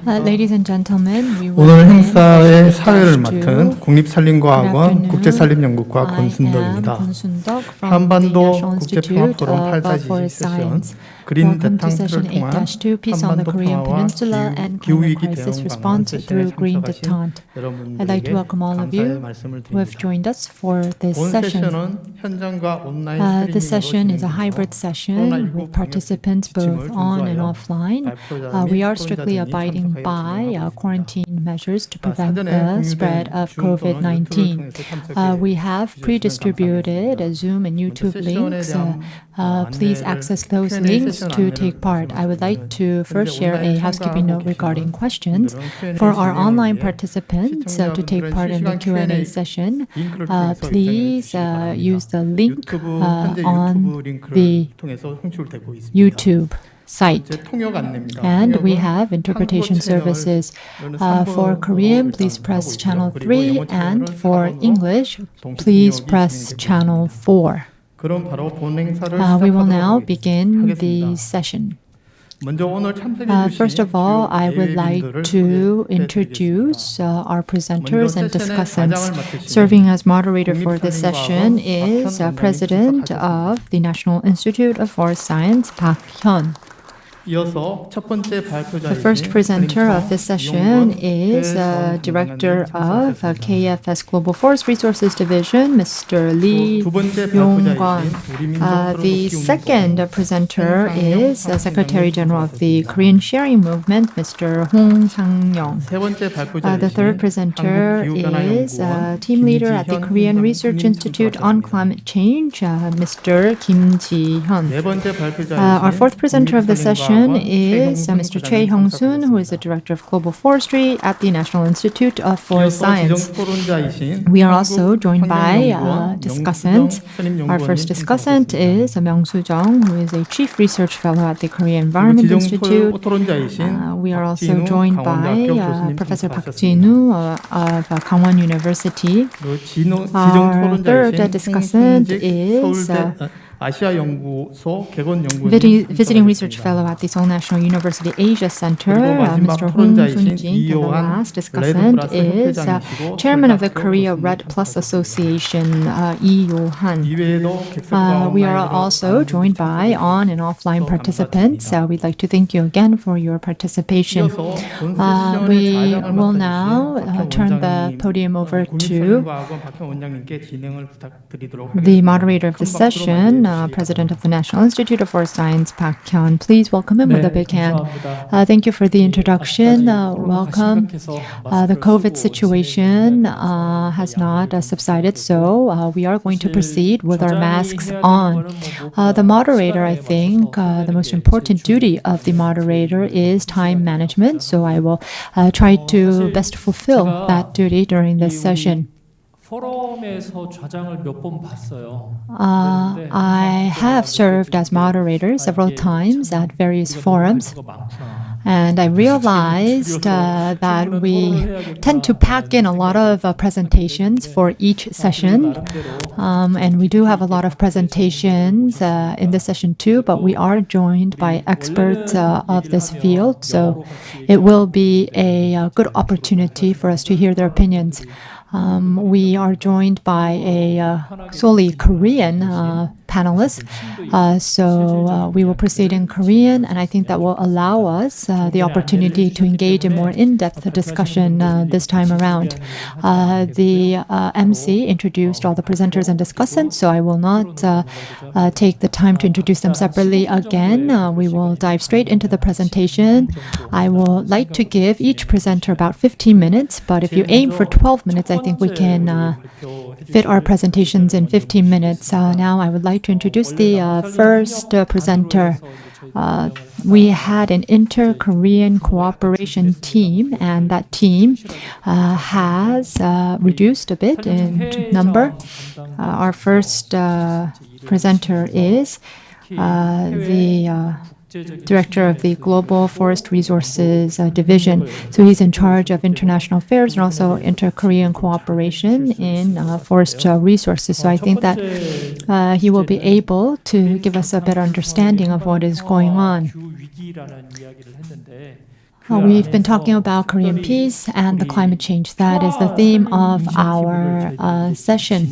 Ladies and gentlemen, we will 오늘 begin 행사의 session 사회를 dash 맡은 two. 국립산림과학원 Good 국제산림연구과 I am 권순덕입니다. 권순덕 from the 한반도 National Institute 국제평화포럼 of 8-2 Forest 세션 Science. 그린 Welcome to 데탕트를 session 통한 8-2, Peace on the 한반도 Korean 평화와 Peninsula and 기후위기 Climate Crisis 대응 방안 Response 세션에 through Green 참석하신 Detent. I'd like to 여러분들에게 welcome all of 감사의 you 말씀을 who have 드립니다. joined us for this 본 session. 세션은 현장과 온라인 This session is a 스트리밍으로 hybrid session with participants both on and offline. We are strictly abiding by quarantine measures to prevent the spread of COVID-19. We have pre-distributed Zoom and YouTube links. Please access those links to take part. I would like to first share a housekeeping note regarding questions. For our online participants to take part in the Q&A session, please use the link on the YouTube site. And we have interpretation services. For Korean, please press channel 3, and for English, please press channel 4. We will now begin the session. First of all, I would like to introduce our presenters and discussants. Serving as moderator for this session is President of the National Institute of Forest Science, Park Hyun. The first presenter of this session is Director of KFS Global Forest Resources Division, Mr. Lee Yong-kwon. The second presenter is Secretary General of the Korean Sharing Movement, Mr. Hong Sang-yong. The third presenter is Team Leader at the Korean Research Institute on Climate Change, Mr. Kim Ji-hyun. Our fourth presenter of the session is Mr. Choi Hyung-soon, who is the Director of Global Forestry at the National Institute of Forest Science. We are also joined by discussants. Our first discussant is Myung-soo Jung, who is a Chief Research Fellow at the Korean Environment Institute. We are also joined by Professor Park Ji-nu of Gangwon University. Our third discussant is Visiting Research Fellow at the Seoul National University Asia Center, Mr. Hong Soon-jin. The last discussant is Chairman of the Korea Red Plus Association, Lee Yo-han. We are also joined by on and offline participants. We'd like to thank you again for your participation. We will now turn the podium over to the moderator of the session, President of the National Institute of Forest Science, Park Hyun. Please welcome him with a big hand. Thank you for the introduction. Welcome. The COVID situation has not subsided, so we are going to proceed with our masks on. The moderator, I think, the most important duty of the moderator is time management, so I will try to best fulfill that duty during this session. I have served as moderator several times at various forums, and I realized that we tend to pack in a lot of presentations for each session, and we do have a lot of presentations in this session too, but we are joined by experts of this field, so it will be a good opportunity for us to hear their opinions. We are joined by a solely Korean panelist, so we will proceed in Korean, and I think that will allow us the opportunity to engage in more in-depth discussion this time around. The MC introduced all the presenters and discussants, so I will not take the time to introduce them separately again. We will dive straight into the presentation. I will like to give each presenter about 15 minutes, but if you aim for 12 minutes, I think we can fit our presentations in 15 minutes. Now I would like to introduce the first presenter. We had an inter-Korean cooperation team, and that team has reduced a bit in number. Our first presenter is the Director of the Global Forest Resources Division. So he's in charge of international affairs and also inter-Korean cooperation in forest resources. So I think that he will be able to give us a better understanding of what is going on. We've been talking about Korean peace and the climate change. That is the theme of our session.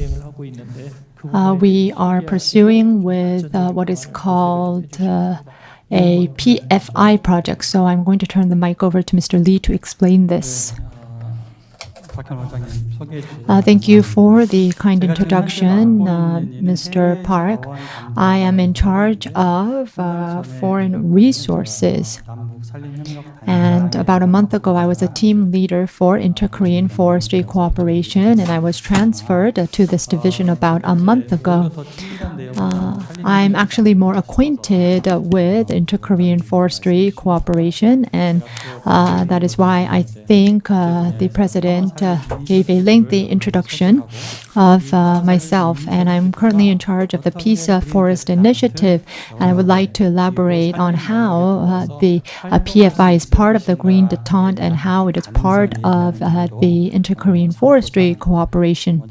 We are pursuing with what is called a PFI project. So I'm going to turn the mic over to Mr. Lee to explain this. Thank you for the kind introduction, Mr. Park. I am in charge of foreign resources. And about a month ago, I was a team leader for Inter-Korean Forestry Cooperation, and I was transferred to this division about a month ago. I'm actually more acquainted with Inter-Korean Forestry Cooperation, and that is why I think the President gave a lengthy introduction of myself, and I'm currently in charge of the Peace Forest Initiative, and I would like to elaborate on how the PFI is part of the Green Detent and how it is part of the Inter-Korean Forestry Cooperation.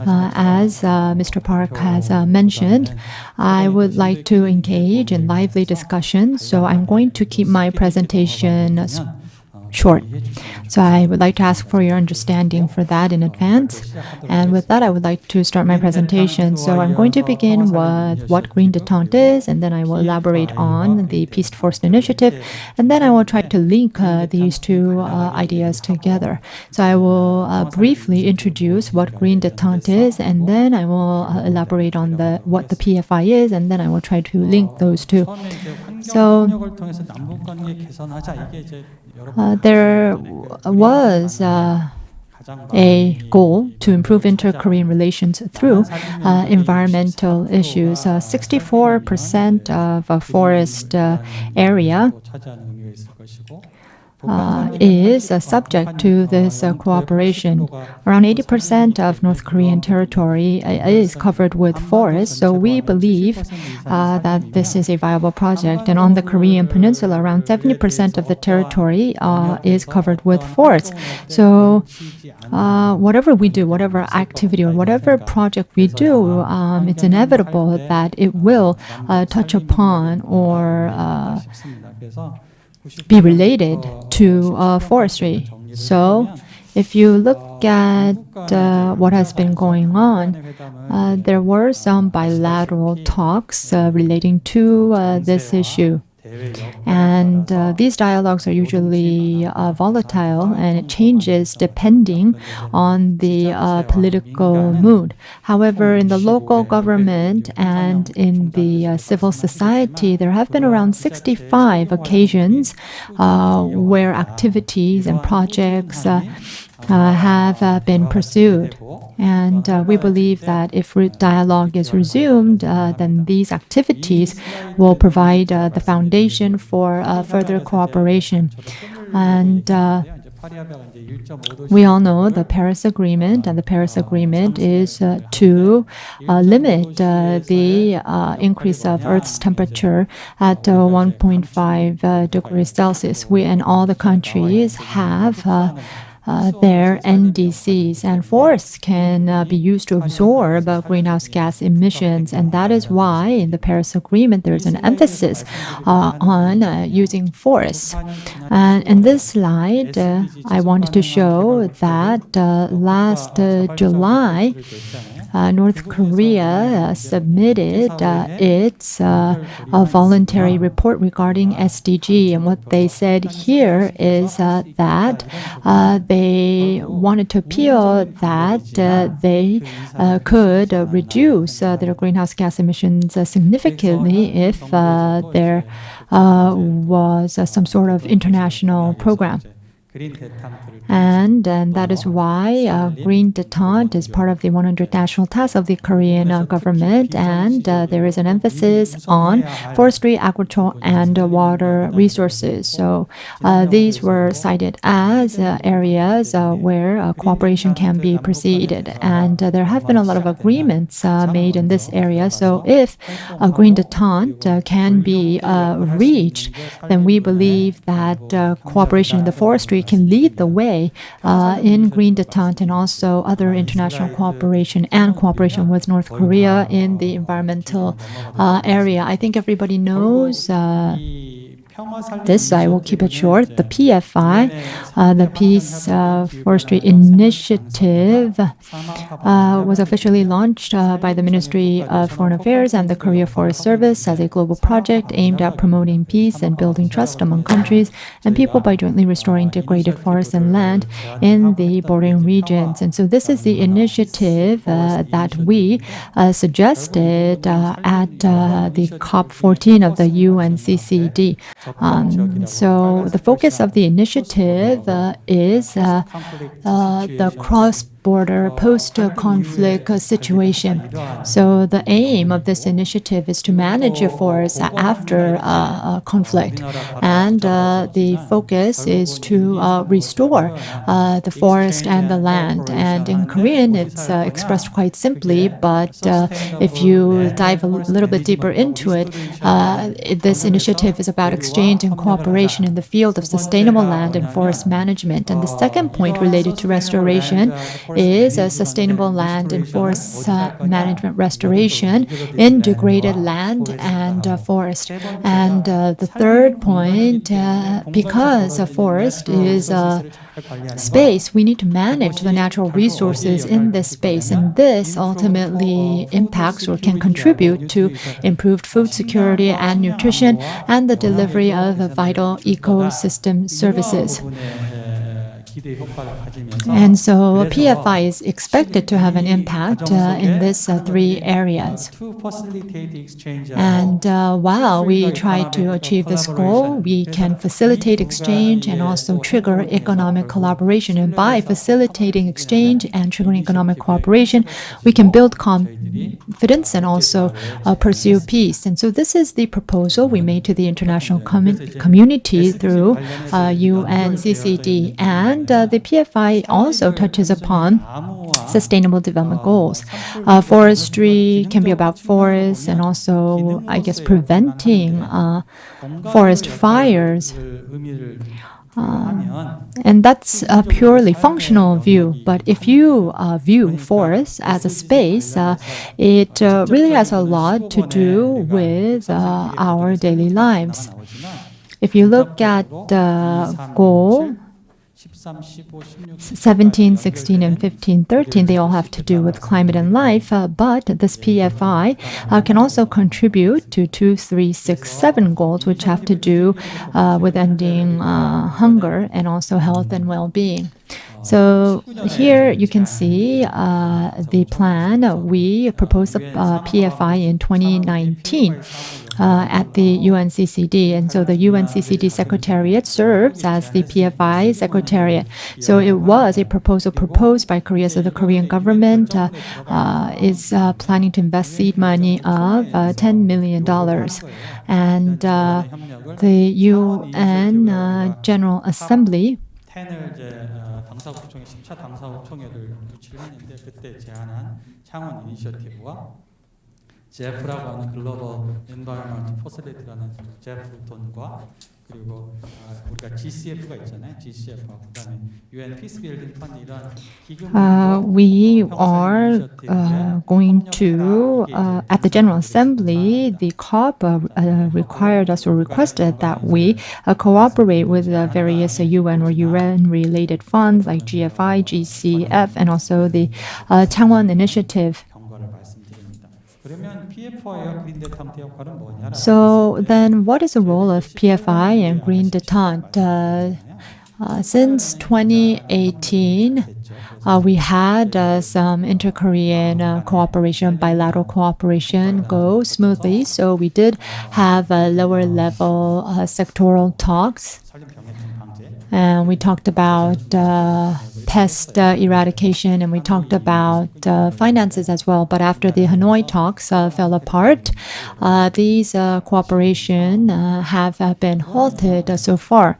As Mr. Park has mentioned, I would like to engage in lively discussion, so I'm going to keep my presentation short. So I would like to ask for your understanding for that in advance. And with that, I would like to start my presentation. So I'm going to begin with what Green Detent is, and then I will elaborate on the Peace Forest Initiative, and then I will try to link these two ideas together. So I will briefly introduce what Green Detent is, and then I will elaborate on what the PFI is, and then I will try to link those two. So there was a goal to improve inter-Korean relations through environmental issues. 64% of a forest area is subject to this cooperation. Around 80% of North Korean territory is covered with forests, so we believe that this is a viable project. And on the Korean Peninsula, around 70% of the territory is covered with forests. So whatever we do, whatever activity or whatever project we do, it's inevitable that it will touch upon or be related to forestry. So if you look at what has been going on, there were some bilateral talks relating to this issue. And these dialogues are usually volatile, and it changes depending on the political mood. However, in the local government and in the civil society, there have been around 65 occasions where activities and projects have been pursued. And we believe that if dialogue is resumed, then these activities will provide the foundation for further cooperation. And we all know the Paris Agreement, and the Paris Agreement is to limit the increase of Earth's temperature at 1.5 degrees Celsius. We and all the countries have their NDCs, and forests can be used to absorb greenhouse gas emissions, and that is why in the Paris Agreement there is an emphasis on using forests. And in this slide, I wanted to show that last July, North Korea submitted its voluntary report regarding SDG, and what they said here is that they wanted to appeal that they could reduce their greenhouse gas emissions significantly if there was some sort of international program. And that is why Green Detent is part of the 100 national tasks of the Korean government, and there is an emphasis on forestry, agriculture, and water resources. So these were cited as areas where cooperation can be proceeded, and there have been a lot of agreements made in this area. So if a Green Detent can be reached, then we believe that cooperation in the forestry can lead the way in Green Detent and also other international cooperation and cooperation with North Korea in the environmental area. I think everybody knows this, I will keep it short. The PFI, the Peace Forestry Initiative, was officially launched by the Ministry of Foreign Affairs and the Korea Forest Service as a global project aimed at promoting peace and building trust among countries and people by jointly restoring degraded forests and land in the bordering regions. And so this is the initiative that we suggested at the COP14 of the UNCCD. So the focus of the initiative is the cross-border post-conflict situation. So the aim of this initiative is to manage forests after conflict, and the focus is to restore the forest and the land. And in Korean, it's expressed quite simply, but if you dive a little bit deeper into it, this initiative is about exchange and cooperation in the field of sustainable land and forest management. And the second point related to restoration is a sustainable land and forest management restoration in degraded land and forest. And the third point, because a forest is a space, we need to manage the natural resources in this space, and this ultimately impacts or can contribute to improved food security and nutrition and the delivery of vital ecosystem services. And so PFI is expected to have an impact in these three areas. And while we try to achieve this goal, we can facilitate exchange and also trigger economic collaboration. And by facilitating exchange and triggering economic cooperation, we can build confidence and also pursue peace. And so this is the proposal we made to the international community through UNCCD. And the PFI also touches upon sustainable development goals. Forestry can be about forests and also, I guess, preventing forest fires. And that's a purely functional view. But if you view forests as a space, it really has a lot to do with our daily lives. If you look at the goal 17, 16, and 15, 13, they all have to do with climate and life, but this PFI can also contribute to 2, 3, 6, 7 goals, which have to do with ending hunger and also health and well-being. So here you can see the plan. We proposed the PFI in 2019 at the UNCCD. And so the UNCCD Secretariat serves as the PFI Secretariat. So it was a proposal proposed by Korea. So the Korean government is planning to invest seed money of $10 million. And the UN General Assembly 제프라고 하는 글로벌 엔바이러먼트 포슬리티라는 제프 돈과 그리고 우리가 GCF가 있잖아요. GCF하고 그다음에 UN 피스 빌딩 펀드 이런 we are going to at the General Assembly, the COP required us or requested that we cooperate with various UN or UN related funds like GFI, GCF, and also the Changwon Initiative. So then what is the role of PFI and Green Detent? Since 2018, we had some inter-Korean cooperation, bilateral cooperation go smoothly. So we did have lower level sectoral talks. And we talked about pest eradication, and we talked about finances as well. But after the Hanoi talks fell apart, these cooperation have been halted so far.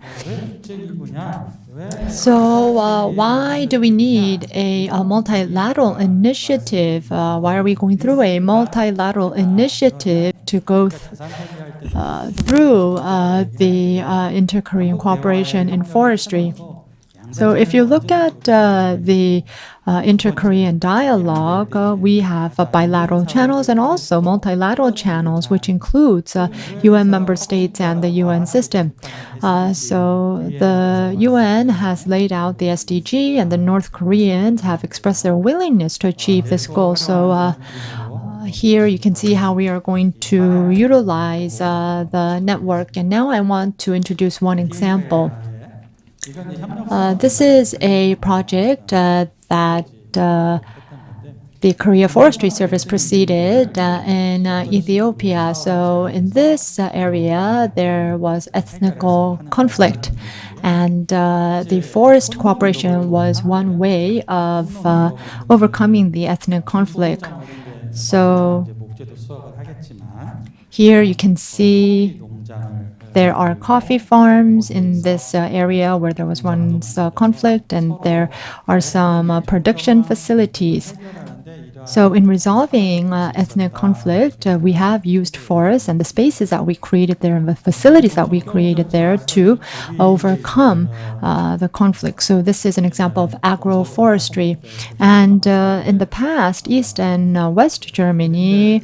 So why do we need a multilateral initiative? Why are we going through a multilateral initiative to go through the inter-Korean cooperation in forestry? So if you look at the inter-Korean dialogue, we have bilateral channels and also multilateral channels, which includes UN member states and the UN system. So the UN has laid out the SDG, and the North Koreans have expressed their willingness to achieve this goal. So here you can see how we are going to utilize the network. And now I want to introduce one example. This is a project that the Korea Forestry Service proceeded in Ethiopia. So in this area, there was ethnical conflict. And the forest cooperation was one way of overcoming the ethnic conflict. So here you can see there are coffee farms in this area where there was once conflict, and there are some production facilities. So in resolving ethnic conflict, we have used forests and the spaces that we created there and the facilities that we created there to overcome the conflict. So this is an example of agroforestry. And in the past, East and West Germany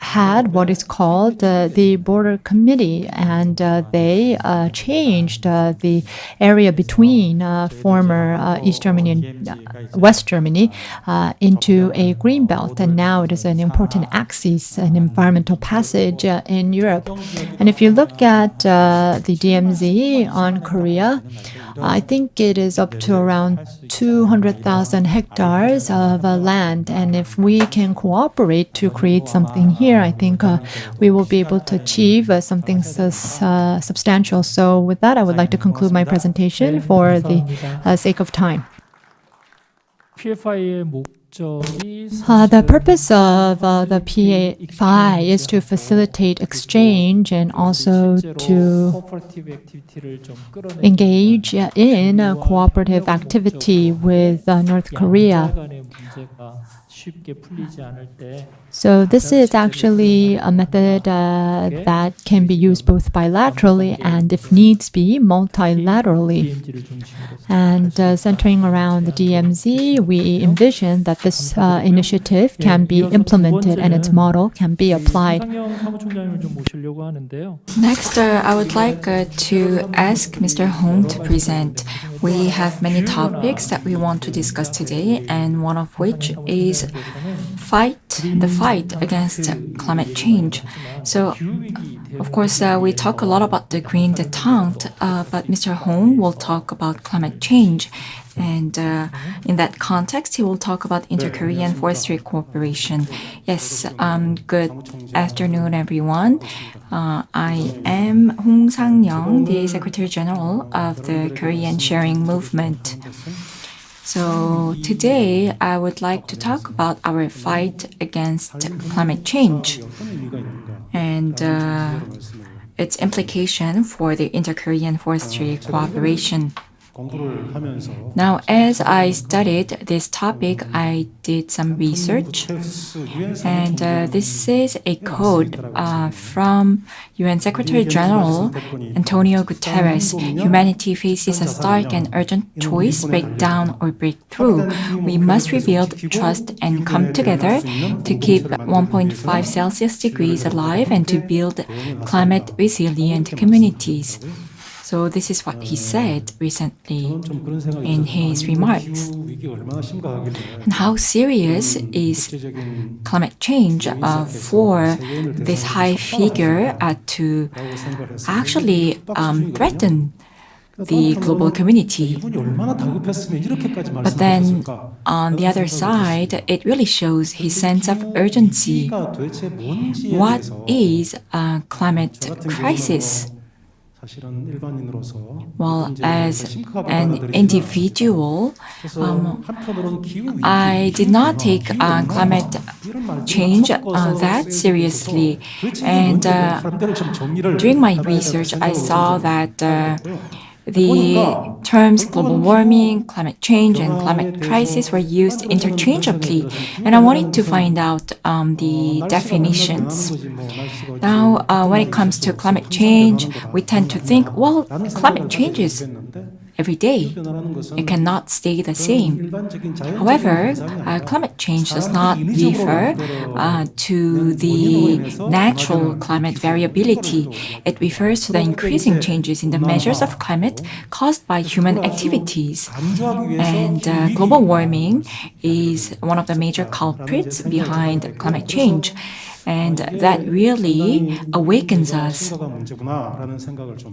had what is called the border committee, and they changed the area between former East Germany and West Germany into a green belt, and now it is an important axis, an environmental passage in Europe. And if you look at the DMZ on Korea, I think it is up to around 200,000 hectares of land, and if we can cooperate to create something here, I think we will be able to achieve something substantial. So with that, I would like to conclude my presentation for the sake of time. The purpose of the PFI is to facilitate exchange and also to engage in cooperative activity with North Korea. So this is actually a method that can be used both bilaterally and, if needs be, multilaterally. And centering around the DMZ, we envision that this initiative can be implemented and its model can be applied. Next, I would like to ask Mr. Hong to present. We have many topics that we want to discuss today, and one of which is the fight against climate change. So, of course, we talk a lot about the Green Detent, but Mr. Hong will talk about climate change. And in that context, he will talk about inter-Korean forestry cooperation. Yes, good afternoon, everyone. I am Hong Sang-young, the Secretary General of the Korean Sharing Movement. So today, I would like to talk about our fight against climate change and its implication for the inter-Korean forestry cooperation. Now, as I studied this topic, I did some research, and this is a quote from UN Secretary General Antonio Guterres. Humanity faces a stark and urgent choice: break down or break through. We must rebuild trust and come together to keep 1.5 Celsius degrees alive and to build climate resilient communities. So this is what he said recently in his remarks. And how serious is climate change for this high figure to actually threaten the global community? But then, on the other side, it really shows his sense of urgency. What is a climate crisis? Well, as an individual, I did not take climate change that seriously. And during my research, I saw that the terms global warming, climate change, and climate crisis were used interchangeably, and I wanted to find out the definitions. Now, when it comes to climate change, we tend to think, well, climate change is every day. It cannot stay the same. However, climate change does not refer to the natural climate variability. It refers to the increasing changes in the measures of climate caused by human activities. And global warming is one of the major culprits behind climate change. And that really awakens us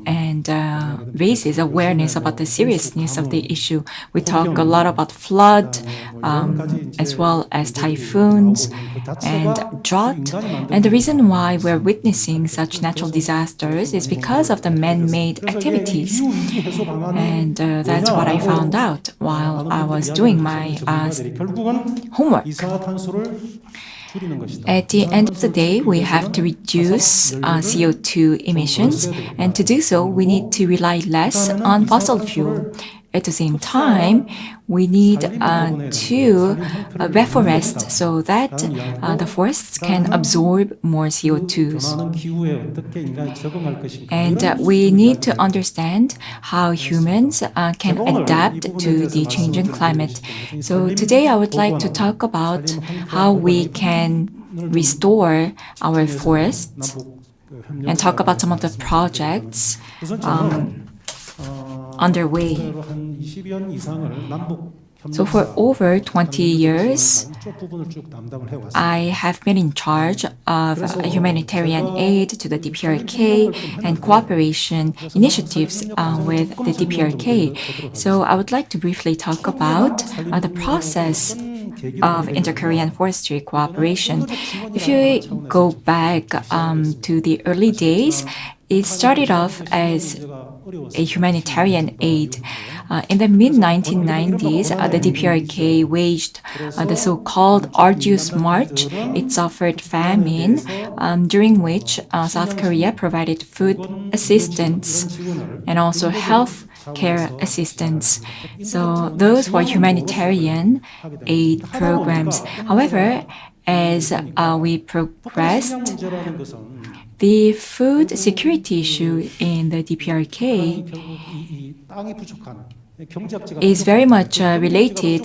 and raises awareness about the seriousness of the issue. We talk a lot about flood, as well as typhoons and drought. And the reason why we're witnessing such natural disasters is because of the man-made activities. And that's what I found out while I was doing my homework. At the end of the day, we have to reduce CO2 emissions, and to do so, we need to rely less on fossil fuel. At the same time, we need to reforest so that the forests can absorb more CO2s. And we need to understand how humans can adapt to the changing climate. So today I would like to talk about how we can restore our forests and talk about some of the projects underway. So for over 20 years, I have been in charge of humanitarian aid to the Dprk and cooperation initiatives with the Dprk. So I would like to briefly talk about the process of inter-Korean forestry cooperation. If you go back to the early days, it started off as a humanitarian aid. In the mid-1990s, the Dprk waged the so-called arduous march. It suffered famine, during which South Korea provided food assistance and also health care assistance. So those were humanitarian aid programs. However, as we progressed, the food security issue in the Dprk is very much related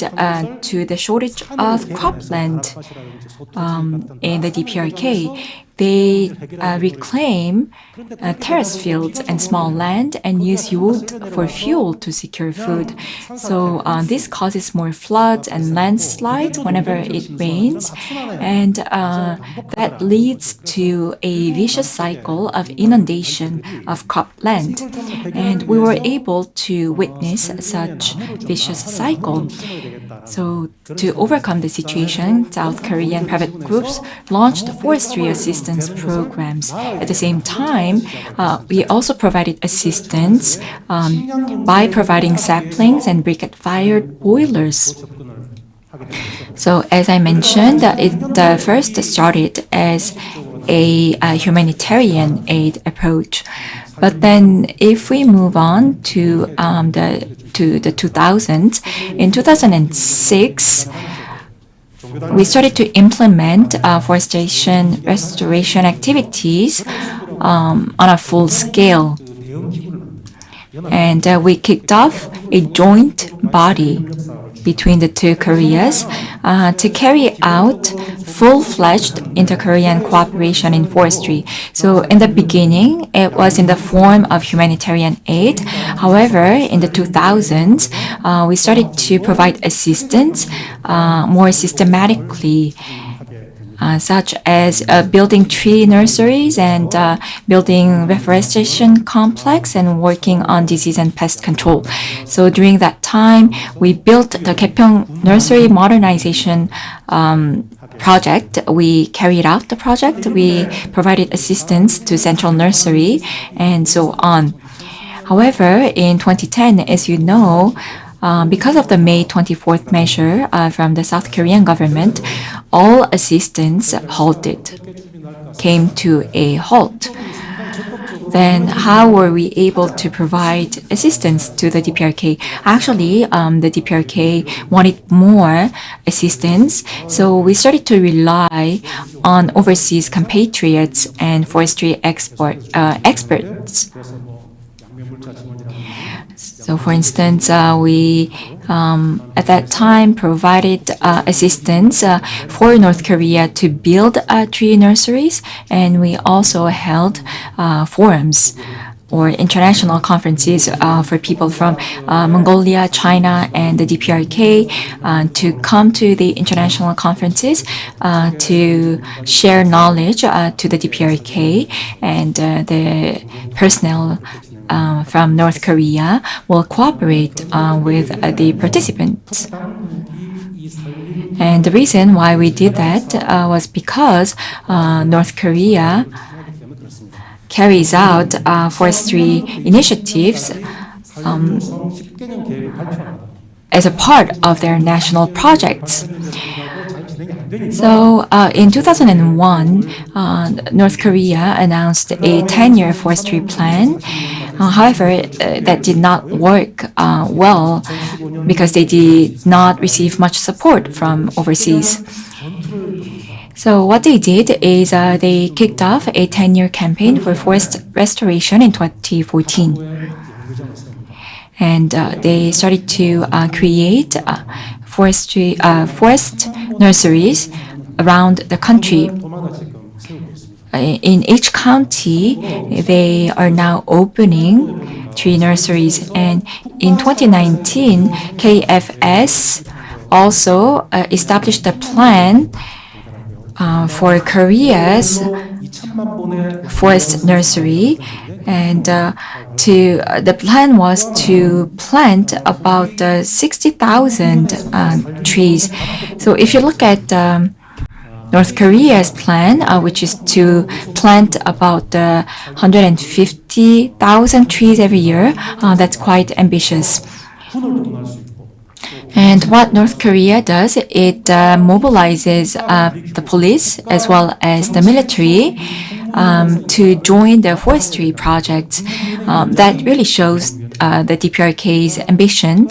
to the shortage of cropland in the Dprk. They reclaim terrace fields and small land and use wood for fuel to secure food. So this causes more floods and landslides whenever it rains, and that leads to a vicious cycle of inundation of cropland. And we were able to witness such vicious cycle. So to overcome the situation, South Korean private groups launched forestry assistance programs. At the same time, we also provided assistance by providing saplings and briquette-fired boilers. So as I mentioned, it first started as a humanitarian aid approach. But then if we move on to the 2000s, in 2006, we started to implement forestation restoration activities on a full scale. And we kicked off a joint body between the two Koreas to carry out full-fledged inter-Korean cooperation in forestry. So in the beginning, it was in the form of humanitarian aid. However, in the 2000s, we started to provide assistance more systematically, such as building tree nurseries and building reforestation complex and working on disease and pest control. So during that time, we built the Gaepyeong Nursery Modernization project. We carried out the project. We provided assistance to Central Nursery and so on. However, in 2010, as you know, because of the May 24th measure from the South Korean government, all assistance came to a halt. Then how were we able to provide assistance to the Dprk? Actually, the Dprk wanted more assistance, so we started to rely on overseas compatriots and forestry experts. So, for instance, we at that time provided assistance for North Korea to build tree nurseries, and we also held forums or international conferences for people from Mongolia, China, and the Dprk to come to the international conferences to share knowledge to the Dprk, and the personnel from North Korea will cooperate with the participants. And the reason why we did that was because North Korea carries out forestry initiatives as a part of their national projects. So in 2001, North Korea announced a 10-year forestry plan. However, that did not work well because they did not receive much support from overseas. So what they did is they kicked off a 10-year campaign for forest restoration in 2014. And they started to create forest nurseries around the country. In each county, they are now opening tree nurseries. And in 2019, KFS also established a plan for Korea's forest nursery, and the plan was to plant about 60,000 trees. So if you look at North Korea's plan, which is to plant about 150,000 trees every year, that's quite ambitious. And what North Korea does, it mobilizes the police as well as the military to join the forestry projects. That really shows the Dprk's ambition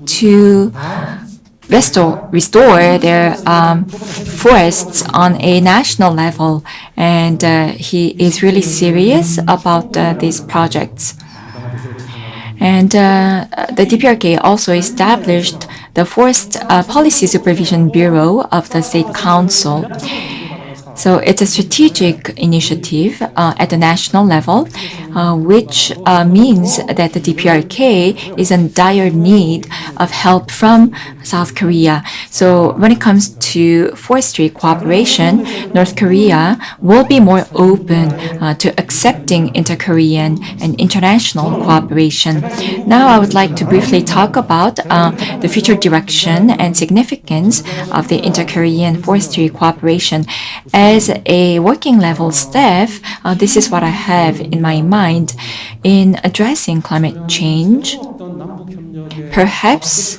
to restore their forests on a national level. And he is really serious about these projects. And the Dprk also established the Forest Policy Supervision Bureau of the State Council. So it's a strategic initiative at the national level, which means that the Dprk is in dire need of help from South Korea. So when it comes to forestry cooperation, North Korea will be more open to accepting inter-Korean and international cooperation. Now I would like to briefly talk about the future direction and significance of the inter-Korean forestry cooperation. As a working level staff, this is what I have in my mind. In addressing climate change, perhaps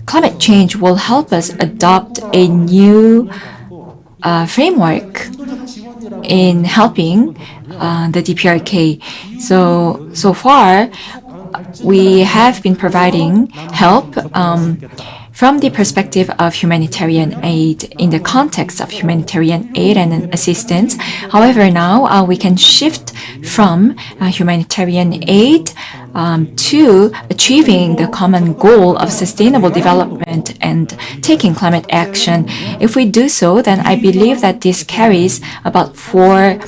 climate change will help us adopt a new framework in helping the Dprk. So far, we have been providing help from the perspective of humanitarian aid, in the context of humanitarian aid and assistance. However, now we can shift from humanitarian aid to achieving the common goal of sustainable development and taking climate action. If we do so, then I believe that this carries about 4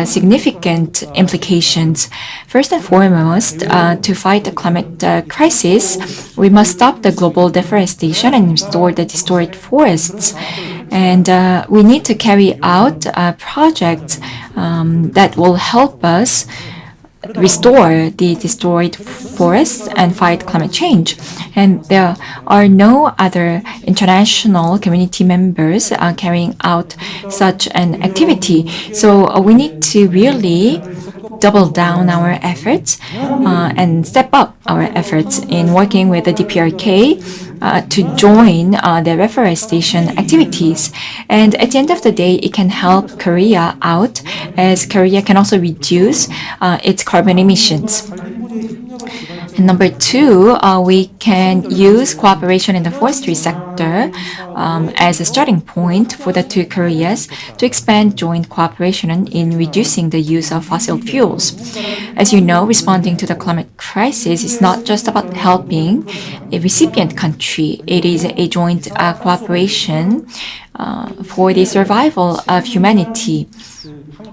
significant implications. First and foremost, to fight the climate crisis, we must stop the global deforestation and restore the destroyed forests. And we need to carry out projects that will help us restore the destroyed forests and fight climate change. And there are no other international community members carrying out such an activity. So we need to really double down our efforts and step up our efforts in working with the Dprk to join the reforestation activities. And at the end of the day, it can help Korea out, as Korea can also reduce its carbon emissions. And number two, we can use cooperation in the forestry sector as a starting point for the two Koreas to expand joint cooperation in reducing the use of fossil fuels. As you know, responding to the climate crisis is not just about helping a recipient country. It is a joint cooperation for the survival of humanity.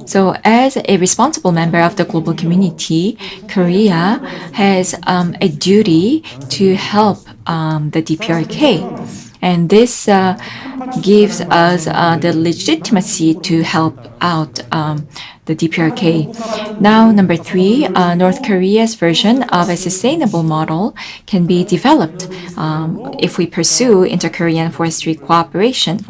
So as a responsible member of the global community, Korea has a duty to help the Dprk. And this gives us the legitimacy to help out the Dprk. Now, number three, North Korea's version of a sustainable model can be developed if we pursue inter-Korean forestry cooperation.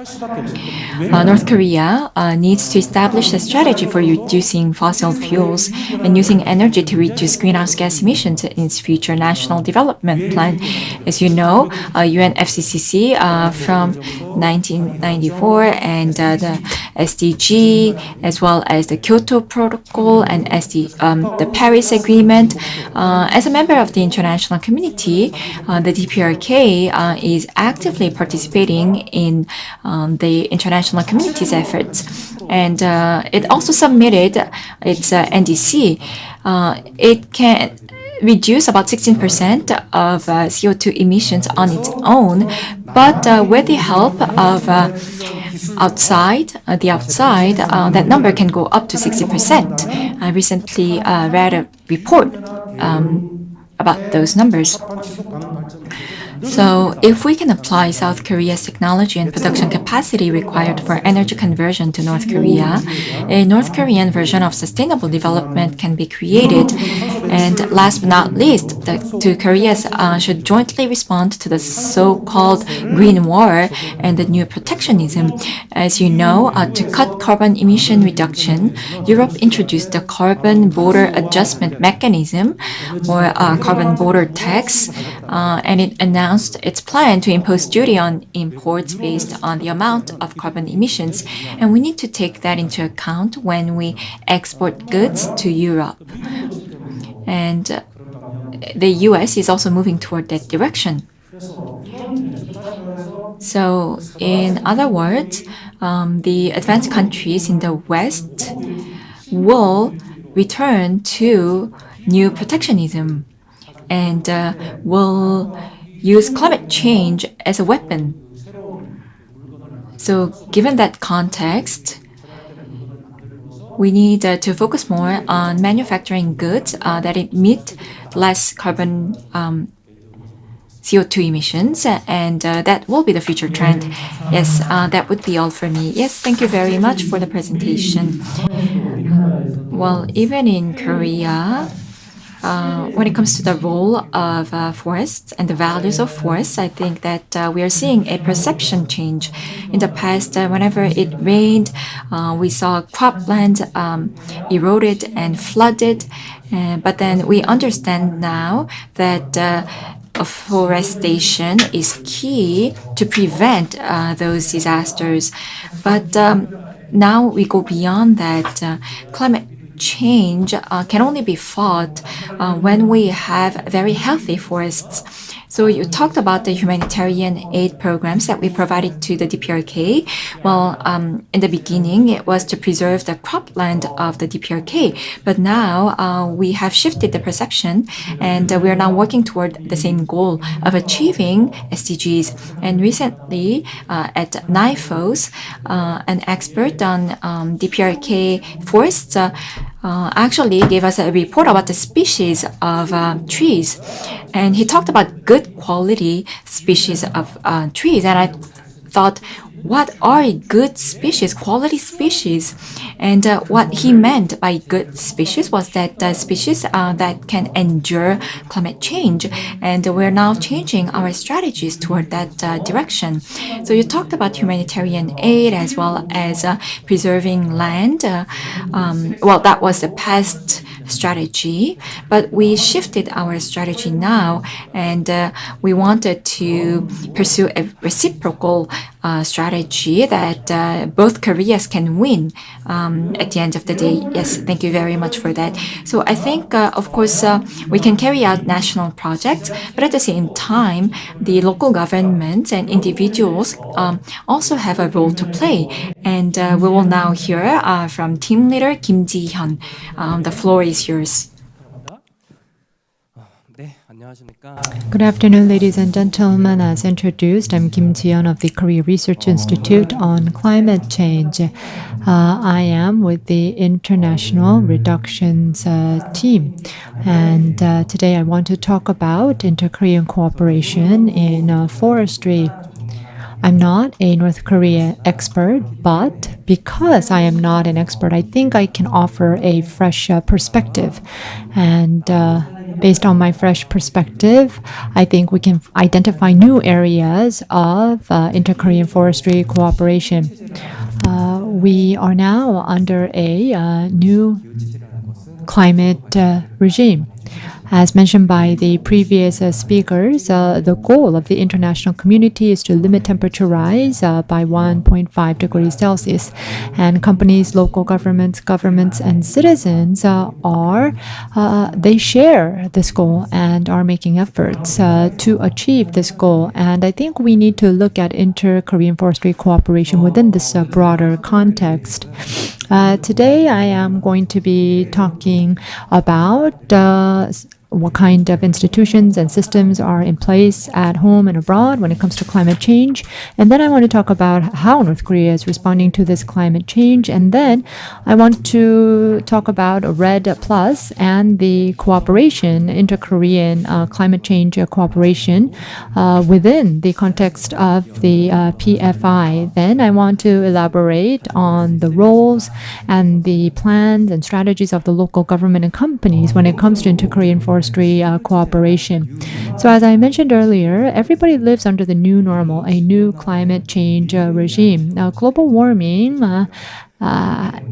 North Korea needs to establish a strategy for reducing fossil fuels and using energy to reduce greenhouse gas emissions in its future national development plan. As you know, UNFCCC from 1994 and the SDG, as well as the Kyoto Protocol and the Paris Agreement. As a member of the international community, the Dprk is actively participating in the international community's efforts. And it also submitted its NDC. It can reduce about 16% of CO2 emissions on its own, but with the help of outside, that number can go up to 60%. I recently read a report about those numbers. So if we can apply South Korea's technology and production capacity required for energy conversion to North Korea, a North Korean version of sustainable development can be created. And last but not least, the two Koreas should jointly respond to the so-called Green War and the new protectionism. As you know, to cut carbon emission reduction, Europe introduced the Carbon Border Adjustment Mechanism, or carbon border tax, and it announced its plan to impose duty on imports based on the amount of carbon emissions. And we need to take that into account when we export goods to Europe. And the US is also moving toward that direction. So, in other words, the advanced countries in the West will return to new protectionism and will use climate change as a weapon. So, given that context, we need to focus more on manufacturing goods that emit less carbon CO2 emissions, and that will be the future trend. Yes, that would be all for me. Yes, thank you very much for the presentation. Well, even in Korea, when it comes to the role of forests and the values of forests, I think that we are seeing a perception change. In the past, whenever it rained, we saw cropland eroded and flooded. But then we understand now that afforestation is key to prevent those disasters. But now we go beyond that. Climate change can only be fought when we have very healthy forests. So you talked about the humanitarian aid programs that we provided to the Dprk. Well, in the beginning, it was to preserve the cropland of the Dprk. But now we have shifted the perception, and we are now working toward the same goal of achieving SDGs. And recently, at NIFoS, an expert on Dprk forests actually gave us a report about the species of trees. And he talked about good quality species of trees. And I thought, what are good species, quality species? And what he meant by good species was that species that can endure climate change. And we're now changing our strategies toward that direction. So you talked about humanitarian aid as well as preserving land. Well, that was the past strategy, but we shifted our strategy now, and we wanted to pursue a reciprocal strategy that both Koreas can win at the end of the day. Yes, thank you very much for that. So I think, of course, we can carry out national projects, but at the same time, the local governments and individuals also have a role to play. And we will now hear from team leader Kim Ji-hyun. The floor is yours. Good afternoon, ladies and gentlemen. As introduced, I'm Kim Ji-hyun of the Korea Research Institute on Climate Change. I am with the International Reductions team. And today I want to talk about inter-Korean cooperation in forestry. I'm not a North Korea expert, but because I am not an expert, I think I can offer a fresh perspective. And based on my fresh perspective, I think we can identify new areas of inter-Korean forestry cooperation. We are now under a new climate regime. As mentioned by the previous speakers, the goal of the international community is to limit temperature rise by 1.5 degrees Celsius. And companies, local governments, and citizens they share this goal and are making efforts to achieve this goal. And I think we need to look at inter-Korean forestry cooperation within this broader context. Today, I am going to be talking about what kind of institutions and systems are in place at home and abroad when it comes to climate change. And then I want to talk about how North Korea is responding to this climate change. And then I want to talk about RED Plus and the cooperation, inter-Korean climate change cooperation within the context of the PFI. Then I want to elaborate on the roles and the plans and strategies of the local government and companies when it comes to inter-Korean forestry cooperation. So as I mentioned earlier, everybody lives under the new normal, a new climate change regime. Now, global warming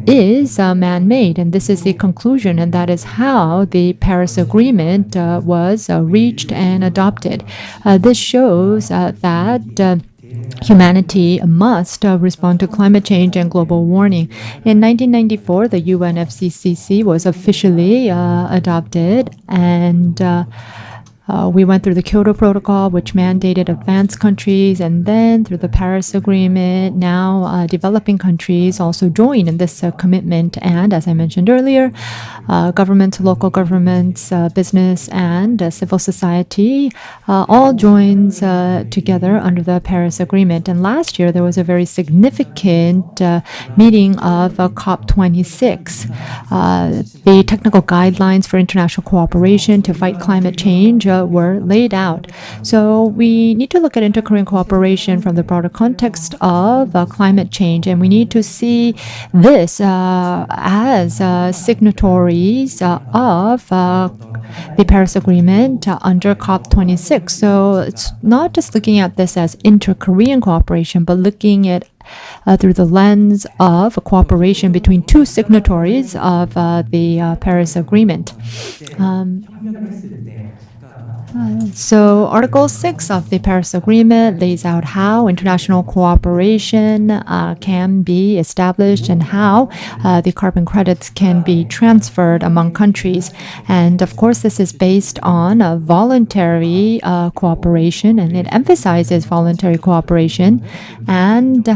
is man-made, and this is the conclusion, and that is how the Paris Agreement was reached and adopted. This shows that humanity must respond to climate change and global warming. In 1994, the UNFCCC was officially adopted, and we went through the Kyoto Protocol, which mandated advanced countries, and then through the Paris Agreement, now developing countries also join in this commitment. And as I mentioned earlier, governments, local governments, business, and civil society all joins together under the Paris Agreement. And last year, there was a very significant meeting of COP26. The technical guidelines for international cooperation to fight climate change were laid out. So we need to look at inter-Korean cooperation from the broader context of climate change, and we need to see this as signatories of the Paris Agreement under COP26. So it's not just looking at this as inter-Korean cooperation, but looking at through the lens of cooperation between two signatories of the Paris Agreement. So Article 6 of the Paris Agreement lays out how international cooperation can be established and how the carbon credits can be transferred among countries. And of course, this is based on voluntary cooperation, and it emphasizes voluntary cooperation. And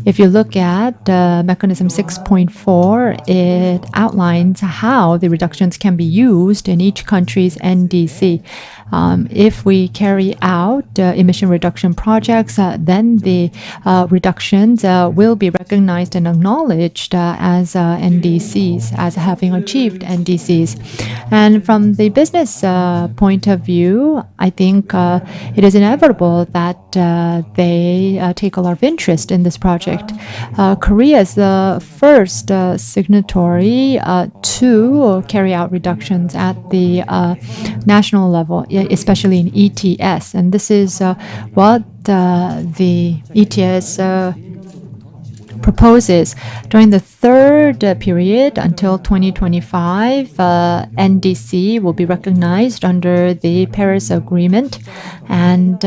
if you look at Mechanism 6.4, it outlines how the reductions can be used in each country's NDC. If we carry out emission reduction projects, then the reductions will be recognized and acknowledged as NDCs, as having achieved NDCs. And from the business point of view, I think it is inevitable that they take a lot of interest in this project. Korea is the first signatory to carry out reductions at the national level, especially in ETS. And this is what the ETS proposes. During the third period until 2025, NDC will be recognized under the Paris Agreement, and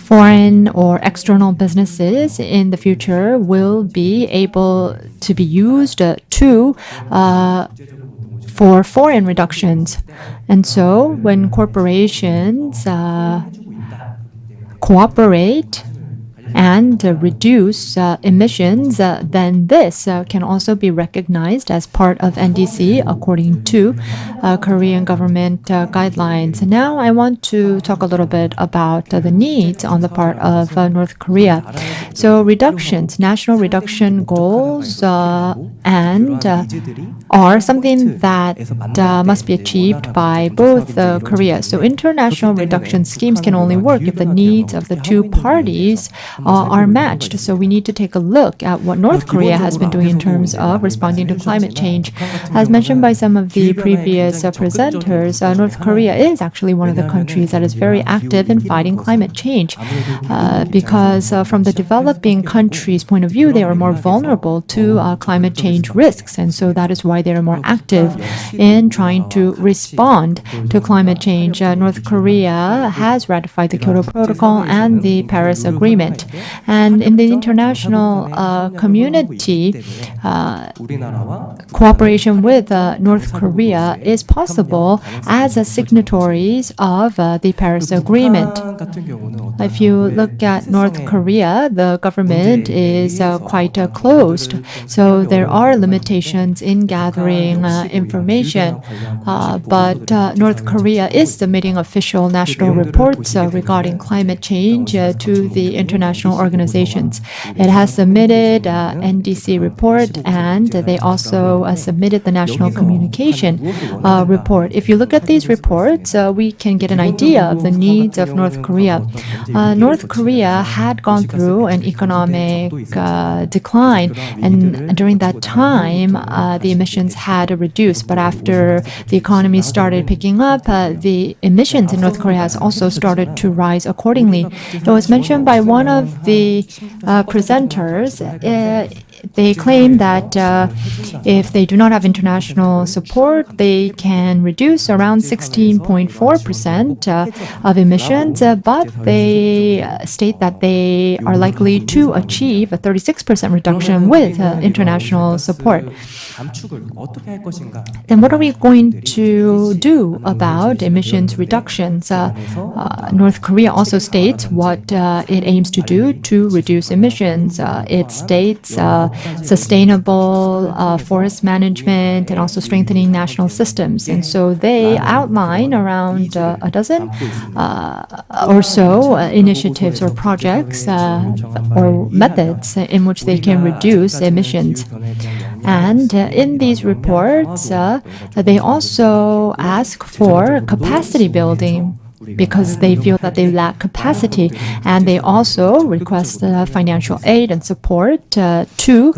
foreign or external businesses in the future will be able to be used for foreign reductions. And so when corporations cooperate and reduce emissions, then this can also be recognized as part of NDC according to Korean government guidelines. Now I want to talk a little bit about the needs on the part of North Korea. So reductions, national reduction goals and are something that must be achieved by both Korea. So international reduction schemes can only work if the needs of the two parties are matched. So we need to take a look at what North Korea has been doing in terms of responding to climate change. As mentioned by some of the previous presenters, North Korea is actually one of the countries that is very active in fighting climate change because from the developing countries' point of view, they are more vulnerable to climate change risks. And so that is why they are more active in trying to respond to climate change. North Korea has ratified the Kyoto Protocol and the Paris Agreement. And in the international community, cooperation with North Korea is possible as signatories of the Paris Agreement. If you look at North Korea, the government is quite closed. So there are limitations in gathering information. But North Korea is submitting official national reports regarding climate change to the international organizations. It has submitted NDC report and they also submitted the national communication report. If you look at these reports, we can get an idea of the needs of North Korea. North Korea had gone through an economic decline, and during that time, the emissions had reduced. But after the economy started picking up, the emissions in North Korea has also started to rise accordingly. It was mentioned by one of the presenters. They claim that if they do not have international support, they can reduce around 16.4% of emissions, but they state that they are likely to achieve a 36% reduction with international support. Then what are we going to do about emissions reductions? North Korea also states what it aims to do to reduce emissions. It states sustainable forest management and also strengthening national systems. And so they outline around a dozen or so initiatives or projects or methods in which they can reduce emissions. And in these reports, they also ask for capacity building because they feel that they lack capacity, and they also request financial aid and support to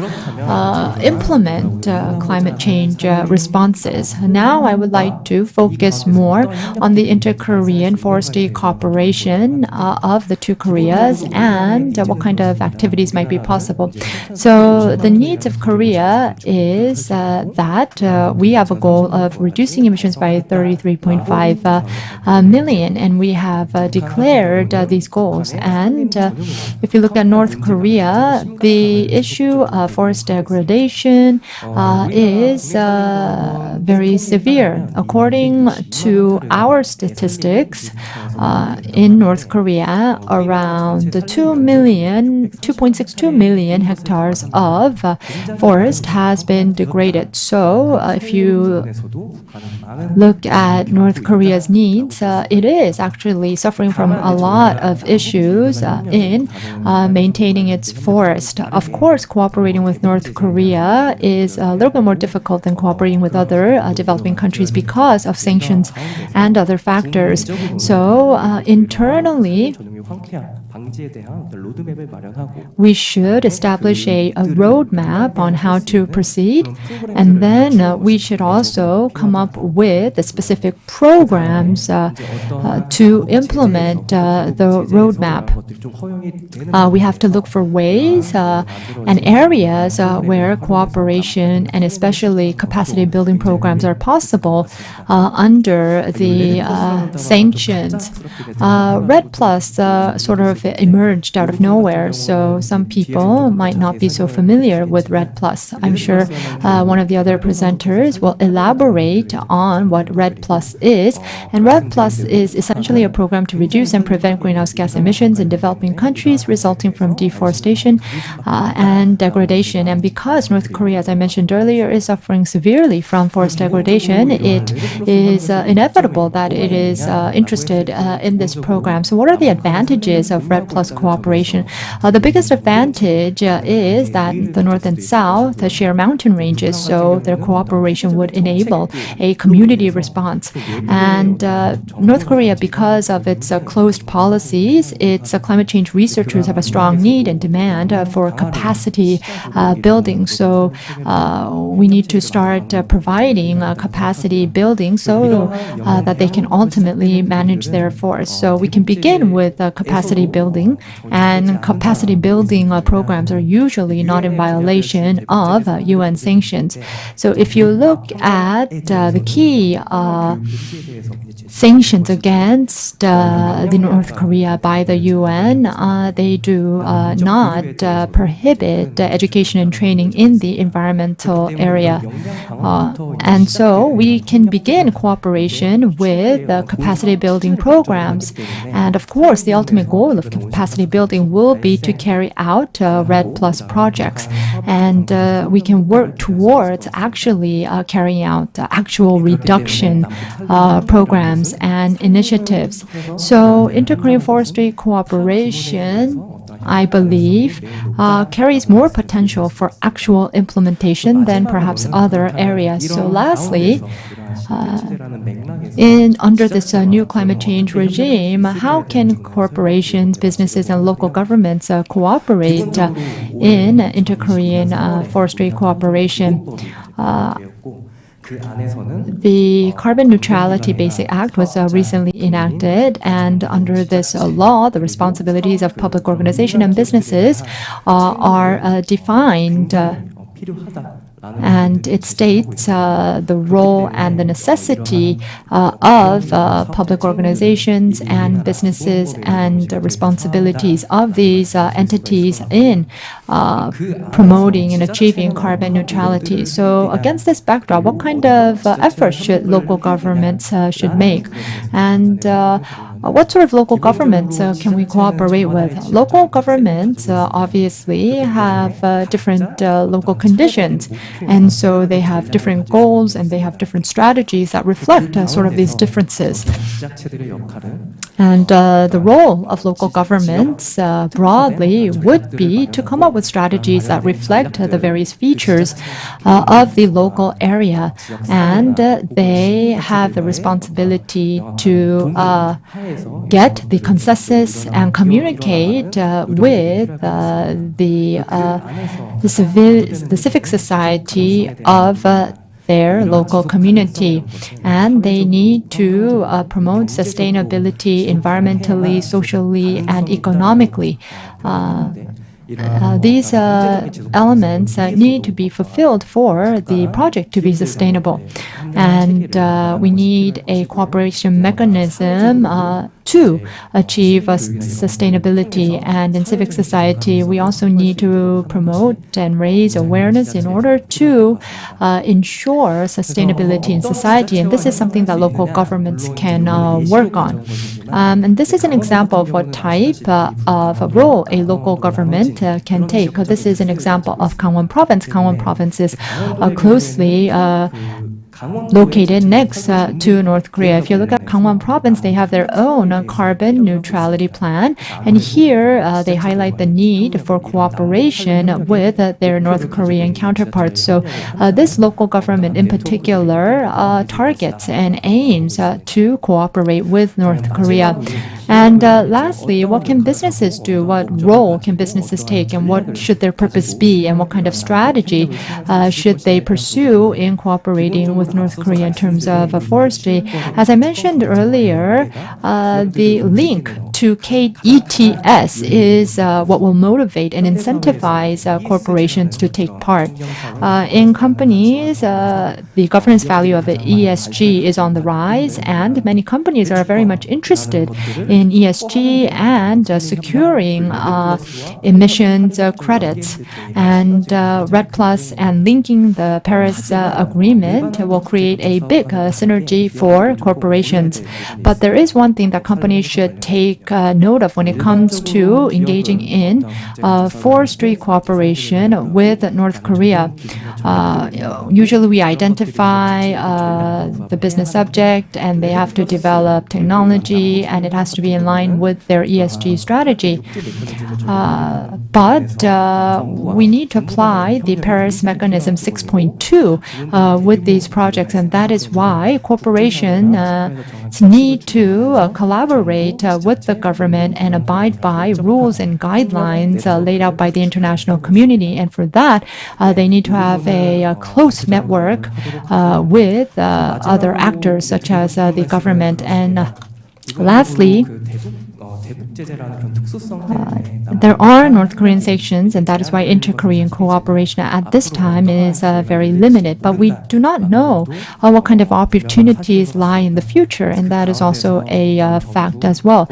implement climate change responses. Now I would like to focus more on the inter-Korean forestry cooperation of the two Koreas and what kind of activities might be possible. So the needs of Korea is that we have a goal of reducing emissions by 33.5 million. And we have declared these goals. And if you look at North Korea, the issue of forest degradation is very severe. According to our statistics, in North Korea, around 2.62 million hectares of forest has been degraded. So if you look at North Korea's needs, it is actually suffering from a lot of issues in maintaining its forest. Of course, cooperating with North Korea is a little bit more difficult than cooperating with other developing countries because of sanctions and other factors. So internally, we should establish a roadmap on how to proceed, and then we should also come up with the specific programs to implement the roadmap. We have to look for ways and areas where cooperation and especially capacity building programs are possible under the sanctions. REDD Plus sort of emerged out of nowhere. So some people might not be so familiar with REDD+. I'm sure one of the other presenters will elaborate on what REDD+ is. And REDD+ is essentially a program to reduce and prevent greenhouse gas emissions in developing countries resulting from deforestation and degradation. And because North Korea, as I mentioned earlier, is suffering severely from forest degradation, it is inevitable that it is interested in this program. So what are the advantages of REDD+ cooperation? The biggest advantage is that the North and South share mountain ranges, so their cooperation would enable a community response. And North Korea, because of its closed policies, its climate change researchers have a strong need and demand for capacity building. So we need to start providing capacity building so that they can ultimately manage their forests. So we can begin with capacity building, and capacity building programs are usually not in violation of UN sanctions. So if you look at the key sanctions against the North Korea by the UN, they do not prohibit education and training in the environmental area. And so we can begin cooperation with capacity building programs. And of course, the ultimate goal of capacity building will be to carry out REDD+ projects. And we can work towards actually carrying out actual reduction programs and initiatives. So inter-Korean forestry cooperation, I believe, carries more potential for actual implementation than perhaps other areas. So lastly, under this new climate change regime, how can corporations, businesses, and local governments cooperate in inter-Korean forestry cooperation? The Carbon Neutrality Basic Act was recently enacted, and under this law, the responsibilities of public organizations and businesses are defined. And it states the role and the necessity of public organizations and businesses and responsibilities of these entities in promoting and achieving carbon neutrality. So against this backdrop, what kind of efforts should local governments should make? And what sort of local governments can we cooperate with? Local governments obviously have different local conditions, and so they have different goals and they have different strategies that reflect sort of these differences. And the role of local governments broadly would be to come up with strategies that reflect the various features of the local area. And they have the responsibility to get the consensus and communicate with the civic society of their local community. And they need to promote sustainability environmentally, socially, and economically. These elements need to be fulfilled for the project to be sustainable. And we need a cooperation mechanism to achieve sustainability. And in civic society, we also need to promote and raise awareness in order to ensure sustainability in society. And this is something that local governments can work on. And this is an example of what type of a role a local government can take. This is an example of Gangwon Province. Gangwon Province is closely located next to North Korea. If you look at Gangwon Province, they have their own carbon neutrality plan. And here they highlight the need for cooperation with their North Korean counterparts. So this local government in particular targets and aims to cooperate with North Korea. And lastly, what can businesses do? What role can businesses take? And what should their purpose be? And what kind of strategy should they pursue in cooperating with North Korea in terms of forestry? As I mentioned earlier, the link to to KETS is what will motivate and incentivize corporations to take part. In companies, the governance value of ESG is on the rise, and many companies are very much interested in ESG and securing emissions credits. And REDD Plus and linking the Paris Agreement will create a big synergy for corporations. But there is one thing that companies should take note of when it comes to engaging in forestry cooperation with North Korea. Usually we identify the business subject, and they have to develop technology, and it has to be in line with their ESG strategy. But we need to apply the Paris Mechanism 6.2 with these projects, and that is why corporations need to collaborate with the government and abide by rules and guidelines laid out by the international community. And for that, they need to have a close network with other actors such as the government. And lastly, there are North Korean sanctions, and that is why inter-Korean cooperation at this time is very limited. But we do not know what kind of opportunities lie in the future, and that is also a fact as well.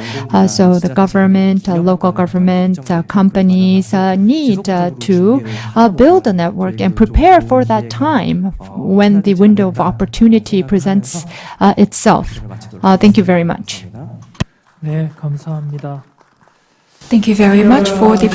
So the government, local government, companies need to build a network and prepare for that time when the window of opportunity presents itself. Thank you very much. 네, 감사합니다. Thank you very much for the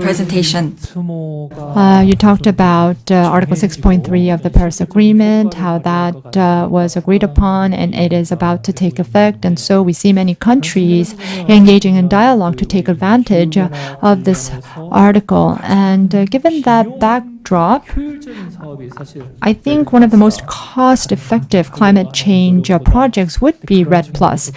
presentation. You talked about Article 6.3 of the Paris Agreement, how that was agreed upon and it is about to take effect. And so we see many countries engaging in dialogue to take advantage of this article. And given that backdrop, I think one of the most cost-effective climate change projects would be REDD Plus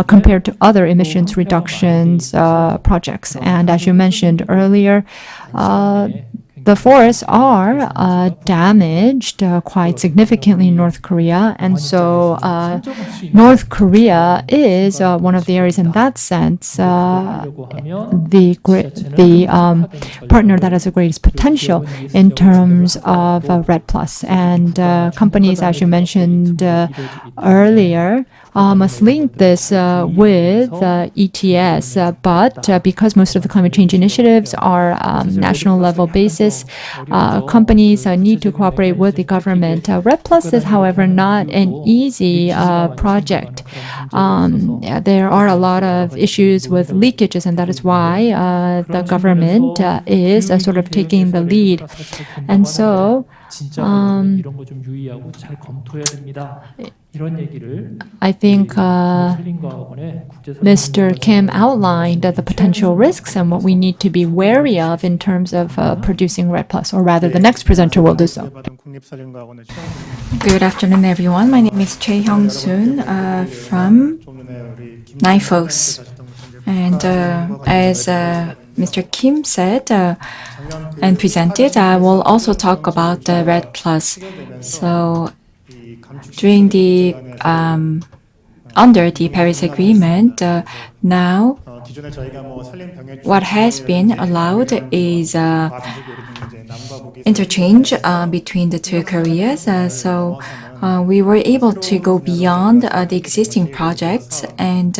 compared to other emissions reductions projects. And as you mentioned earlier, the forests are damaged quite significantly in North Korea, and so North Korea is one of the areas in that sense, the partner that has the greatest potential in terms of REDD Plus. And companies, as you mentioned earlier, must link this with ETS, but because most of the climate change initiatives are national level basis, companies need to cooperate with the government. REDD Plus is, however, not an easy project. There are a lot of issues with leakages, and that is why the government is sort of taking the lead. And so I think Mr. Kim outlined the potential risks and what we need to be wary of in terms of producing REDD Plus, or rather the next presenter will do so. Good afternoon, everyone. My name is Choi Hyung-soon from NIFoS. And as Mr. Kim said and presented, I will also talk about the REDD Plus. So during the under the Paris Agreement, now what has been allowed is interchange between the two Koreas. So we were able to go beyond the existing projects, and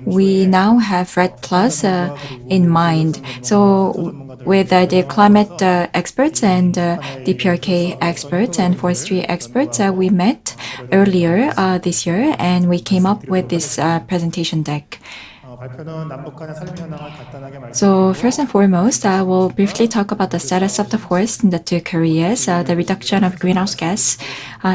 we now have REDD Plus in mind. So with the climate experts and Dprk experts and forestry experts, we met earlier this year, and we came up with this presentation deck. So first and foremost, I will briefly talk about the status of the forest in the two Koreas, the reduction of greenhouse gas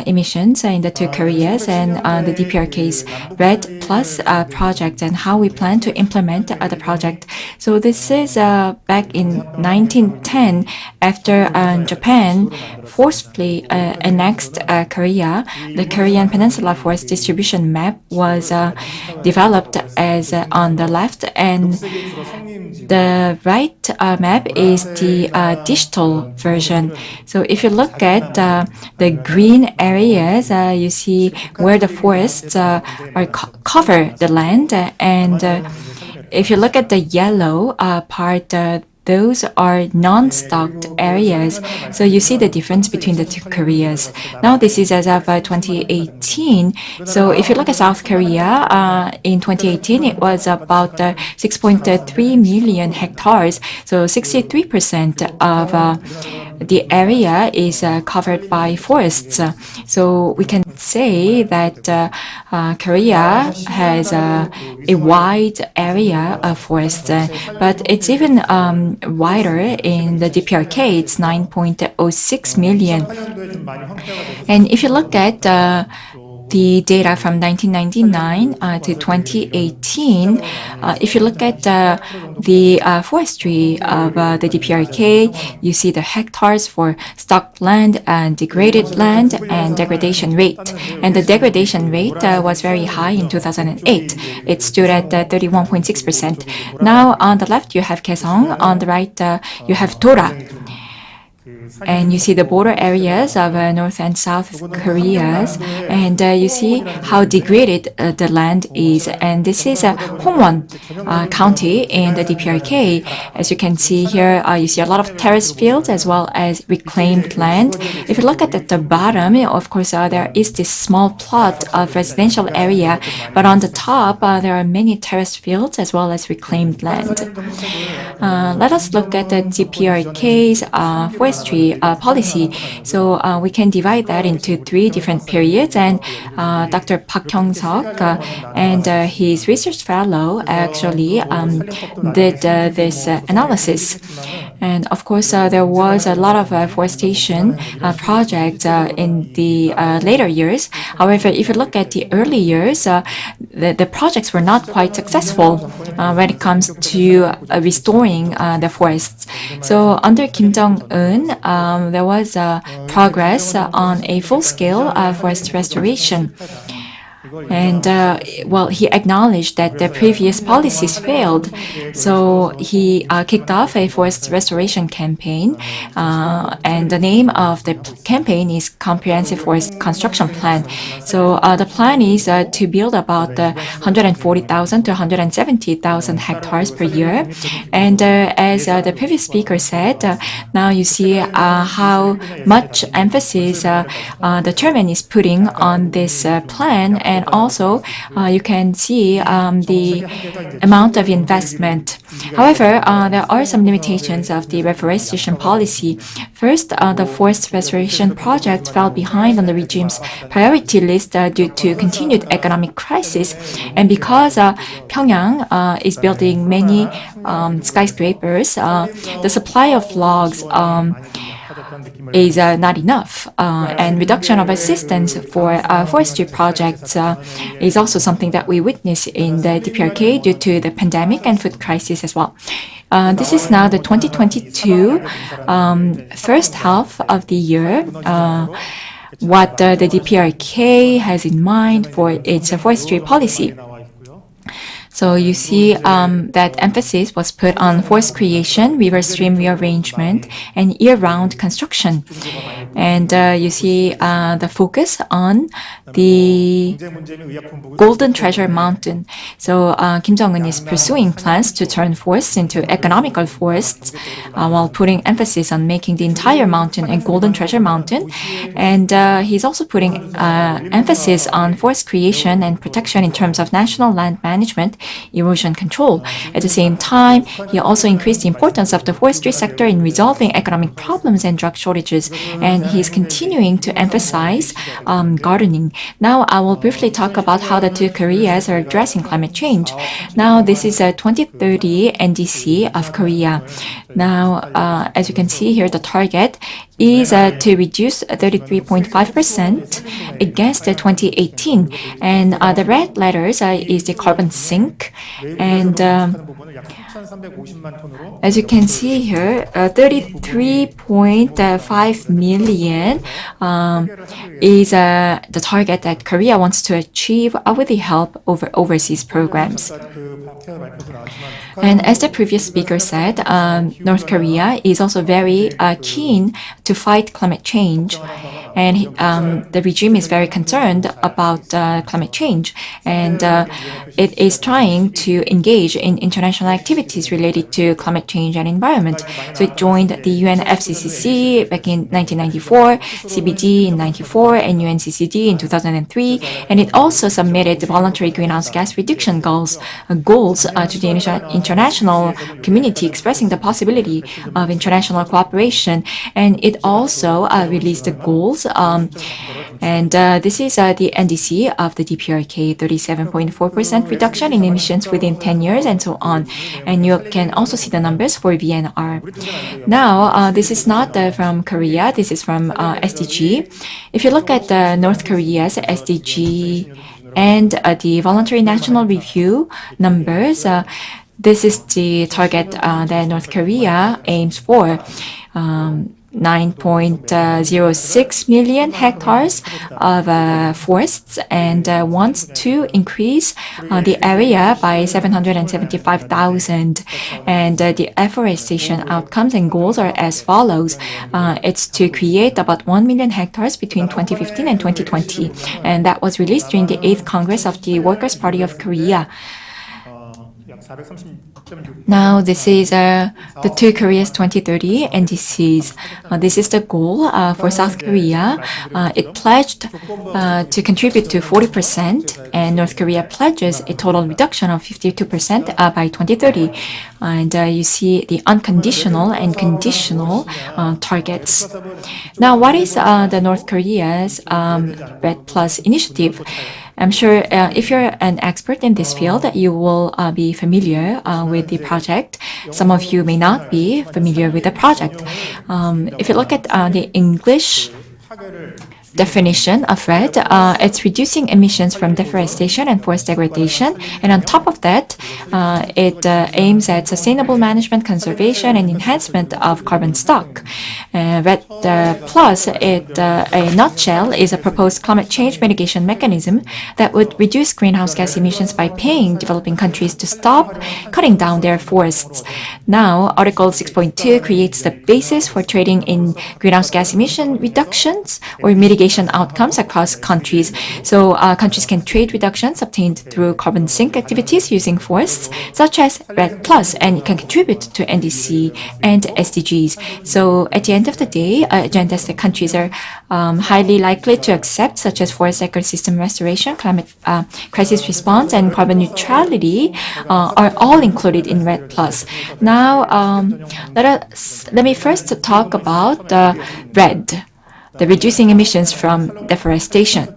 emissions in the two Koreas, and the Dprk's REDD Plus project and how we plan to implement the project. So this is back in 1910, after Japan forcefully annexed Korea. The Korean Peninsula forest distribution map was developed as on the left, and the right map is the digital version. So if you look at the green areas, you see where the forests are cover the land, and if you look at the yellow part, those are non-stocked areas. So you see the difference between the two Koreas. Now this is as of 2018. So if you look at South Korea, in 2018 it was about 6.3 million hectares. So 63% of the area is covered by forests. So we can say that Korea has a wide area of forests, but it's even wider in the Dprk. It's 9.06 million. And if you look at the data from 1999 to 2018, if you look at the forestry of the Dprk, you see the hectares for stocked land and degraded land and degradation rate. And the degradation rate was very high in 2008. It stood at 31.6%. Now on the left you have Kaesong, on the right you have Dora. And you see the border areas of North and South Koreas, and you see how degraded the land is. And this is Hongwon County in the Dprk. As you can see here, you see a lot of terrace fields as well as reclaimed land. If you look at the bottom, of course, there is this small plot of residential area, but on the top, there are many terrace fields as well as reclaimed land. Let us look at the Dprk's forestry policy. So we can divide that into 3 different periods, and Dr. Park Hyung-seok and his research fellow actually did this analysis. And of course, there was a lot of forestation projects in the later years. However, if you look at the early years, the projects were not quite successful when it comes to restoring the forests. So under Kim Jong-un, there was progress on a full-scale forest restoration. And well, he acknowledged that the previous policies failed, so he kicked off a forest restoration campaign, and the name of the campaign is Comprehensive Forest Construction Plan. So the plan is to build about 140,000 to 170,000 hectares per year. And as the previous speaker said, now you see how much emphasis the chairman is putting on this plan, and also you can see the amount of investment. However, there are some limitations of the reforestation policy. First, the forest restoration project fell behind on the regime's priority list due to continued economic crisis, and because Pyongyang is building many skyscrapers, the supply of logs is not enough, and reduction of assistance for forestry projects is also something that we witness in the Dprk due to the pandemic and food crisis as well. This is now the 2022 first half of the year. What the Dprk has in mind for its forestry policy. So you see that emphasis was put on forest creation, river stream rearrangement, and year-round construction. And you see the focus on the Golden Treasure Mountain. So Kim Jong-un is pursuing plans to turn forests into economical forests while putting emphasis on making the entire mountain a Golden Treasure Mountain. And he's also putting emphasis on forest creation and protection in terms of national land management, erosion control. At the same time, he also increased the importance of the forestry sector in resolving economic problems and drug shortages, and he's continuing to emphasize gardening. Now, I will briefly talk about how the two Koreas are addressing climate change. Now, this is a 2030 NDC of Korea. Now, as you can see here, the target is to reduce 33.5% against 2018. And the red letters is the carbon sink. And as you can see here, 33.5 million is the target that Korea wants to achieve with the help of overseas programs. And as the previous speaker said, North Korea is also very keen to fight climate change. and the regime is very concerned about climate change, and it is trying to engage in international activities related to climate change and environment. So it joined the UNFCCC back in 1994, CBD in 1994, and UNCCD in 2003, and it also submitted the voluntary greenhouse gas reduction goals to the international community, expressing the possibility of international cooperation. And it also released the goals, and this is the NDC of the Dprk, 37.4% reduction in emissions within 10 years, and so on. And you can also see the numbers for VNR. Now, this is not from Korea, this is from SDG. If you look at North Korea's SDG and the voluntary national review numbers, this is the target that North Korea aims for. 9.06 million hectares of forests, and wants to increase the area by 775,000. And the deforestation outcomes and goals are as follows. It's to create about 1 million hectares between 2015 and 2020. And that was released during the 8th Congress of the Workers' Party of Korea. Now, this is the Two Koreas 2030 NDCs. This is the goal for South Korea. It pledged to contribute to 40%, and North Korea pledges a total reduction of 52% by 2030. And you see the unconditional and conditional targets. Now, what is the North Korea's RED Plus initiative? I'm sure if you're an expert in this field, you will be familiar with the project. Some of you may not be familiar with the project. If you look at the English definition of RED, it's reducing emissions from deforestation and forest degradation, and on top of that, it aims at sustainable management, conservation, and enhancement of carbon stock. RED Plus, a nutshell, is a proposed climate change mitigation mechanism that would reduce greenhouse gas emissions by paying developing countries to stop cutting down their forests. Now, Article 6.2 creates the basis for trading in greenhouse gas emission reductions or mitigation outcomes across countries. So countries can trade reductions obtained through carbon sink activities using forests, such as RED Plus, and it can contribute to NDC and SDGs. So at the end of the day, agendas that countries are highly likely to accept, such as forest ecosystem restoration, climate crisis response, and carbon neutrality, are all included in RED Plus. Now, let me first talk about RED, the reducing emissions from deforestation,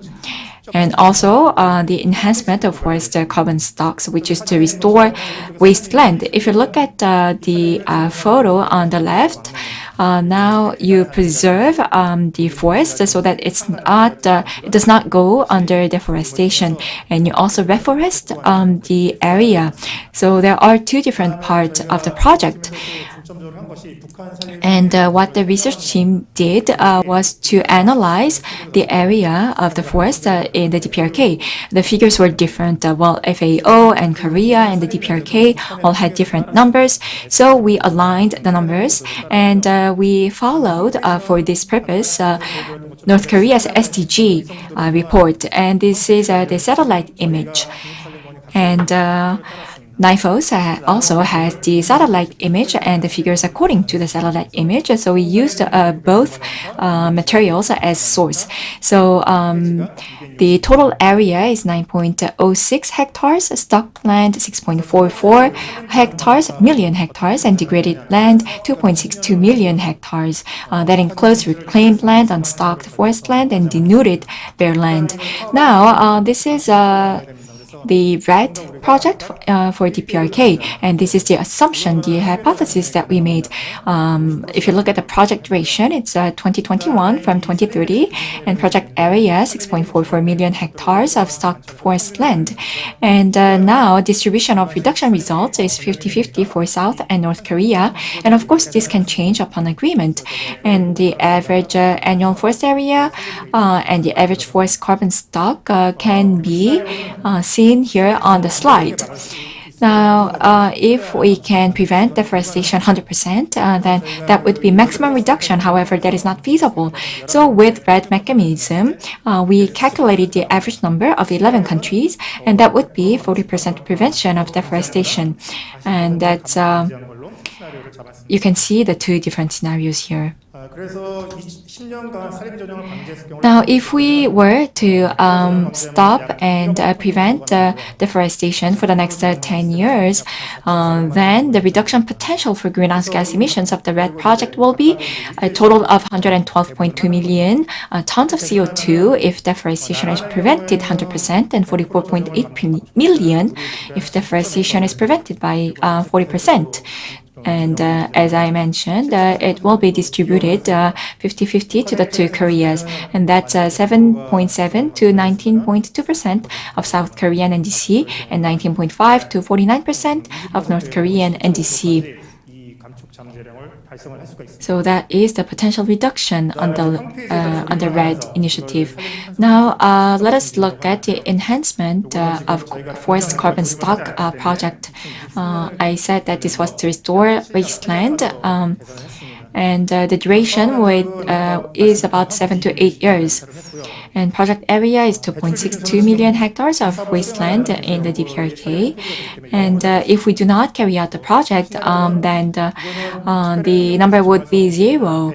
and also the enhancement of forest carbon stocks, which is to restore wasteland. If you look at the photo on the left, now you preserve the forest so that it does not go under deforestation, and you also reforest the area. So there are two different parts of the project. And what the research team did was to analyze the area of the forest in the Dprk. The figures were different. Well, FAO and Korea and the Dprk all had different numbers. So we aligned the numbers, and we followed, for this purpose, North Korea's SDG report. And this is the satellite image. And NIFoS also has the satellite image and the figures according to the satellite image. So we used both materials as source. So the total area is 9.06 hectares, stock land 6.44 million hectares, and degraded land 2.62 million hectares. That includes reclaimed land, unstocked forest land, and denuded bare land. Now, this is the RED project for Dprk, and this is the assumption, the hypothesis that we made. If you look at the project duration, it's 2021 from 2030, and project area 6.44 million hectares of stocked forest land. And now distribution of reduction results is 50-50 for South and North Korea, and of course this can change upon agreement. And the average annual forest area and the average forest carbon stock can be seen here on the slide. Now, if we can prevent deforestation 100%, then that would be maximum reduction. However, that is not feasible. So with RED mechanism, we calculated the average number of 11 countries, and that would be 40% prevention of deforestation. And that's, you can see the two different scenarios here. Now, if we were to stop and prevent deforestation for the next 10 years, then the reduction potential for greenhouse gas emissions of the RED project will be a total of 112.2 million tons of CO2 if deforestation is prevented 100%, and 44.8 million if deforestation is prevented by 40%. And as I mentioned, it will be distributed 50-50 to the two Koreas, and that's 7.7 to 19.2% of South Korean NDC and 19.5 to 49% of North Korean NDC. So that is the potential reduction on the RED initiative. Now, let us look at the enhancement of forest carbon stock project. I said that this was to restore wasteland, and the duration is about 7 to 8 years. And project area is 2.62 million hectares of wasteland in the Dprk. And if we do not carry out the project, then the number would be 0.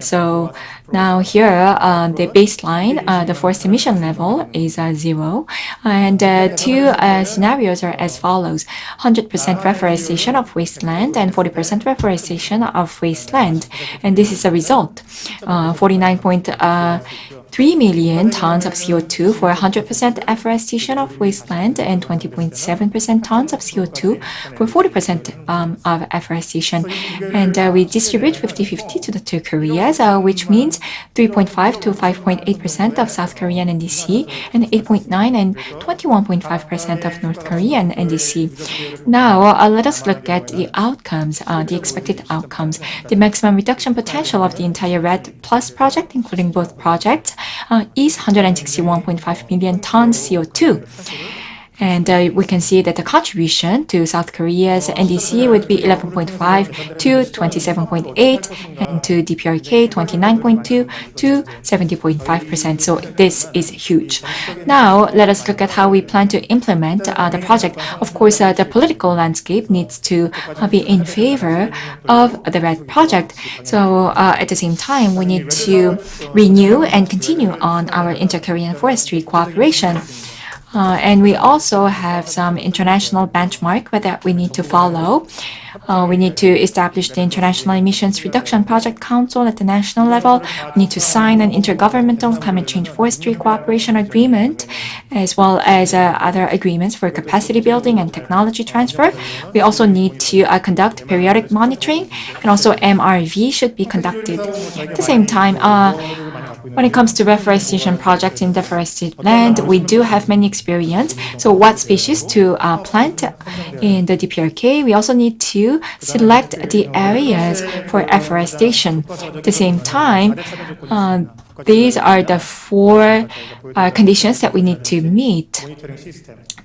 So now here, the baseline, the forest emission level is 0. And two scenarios are as follows: 100% reforestation of wasteland and 40% reforestation of wasteland. And this is the result: 49.3 million tons of CO2 for 100% afforestation of wasteland, and 20.7% tons of CO2 for 40% of afforestation. And we distribute 50-50 to the two Koreas, which means 3.5 to 5.8% of South Korean NDC, and 8.9 and 21.5% of North Korean NDC. Now, let us look at the outcomes, the expected outcomes. The maximum reduction potential of the entire RED Plus project, including both projects, is 161.5 million tons CO2. And we can see that the contribution to South Korea's NDC would be 11.5 to 27.8, and to Dprk 29.2 to 70.5%. So this is huge. Now, let us look at how we plan to implement the project. Of course, the political landscape needs to be in favor of the RED project. So at the same time, we need to renew and continue on our inter-Korean forestry cooperation. And we also have some international benchmark that we need to follow. We need to establish the International Emissions Reduction Project Council at the national level. We need to sign an intergovernmental climate change forestry cooperation agreement, as well as other agreements for capacity building and technology transfer. We also need to conduct periodic monitoring, and also MRV should be conducted. At the same time, when it comes to reforestation projects in deforested land, we do have many experience. So what species to plant in the Dprk? We also need to select the areas for afforestation. At the same time, these are the four conditions that we need to meet: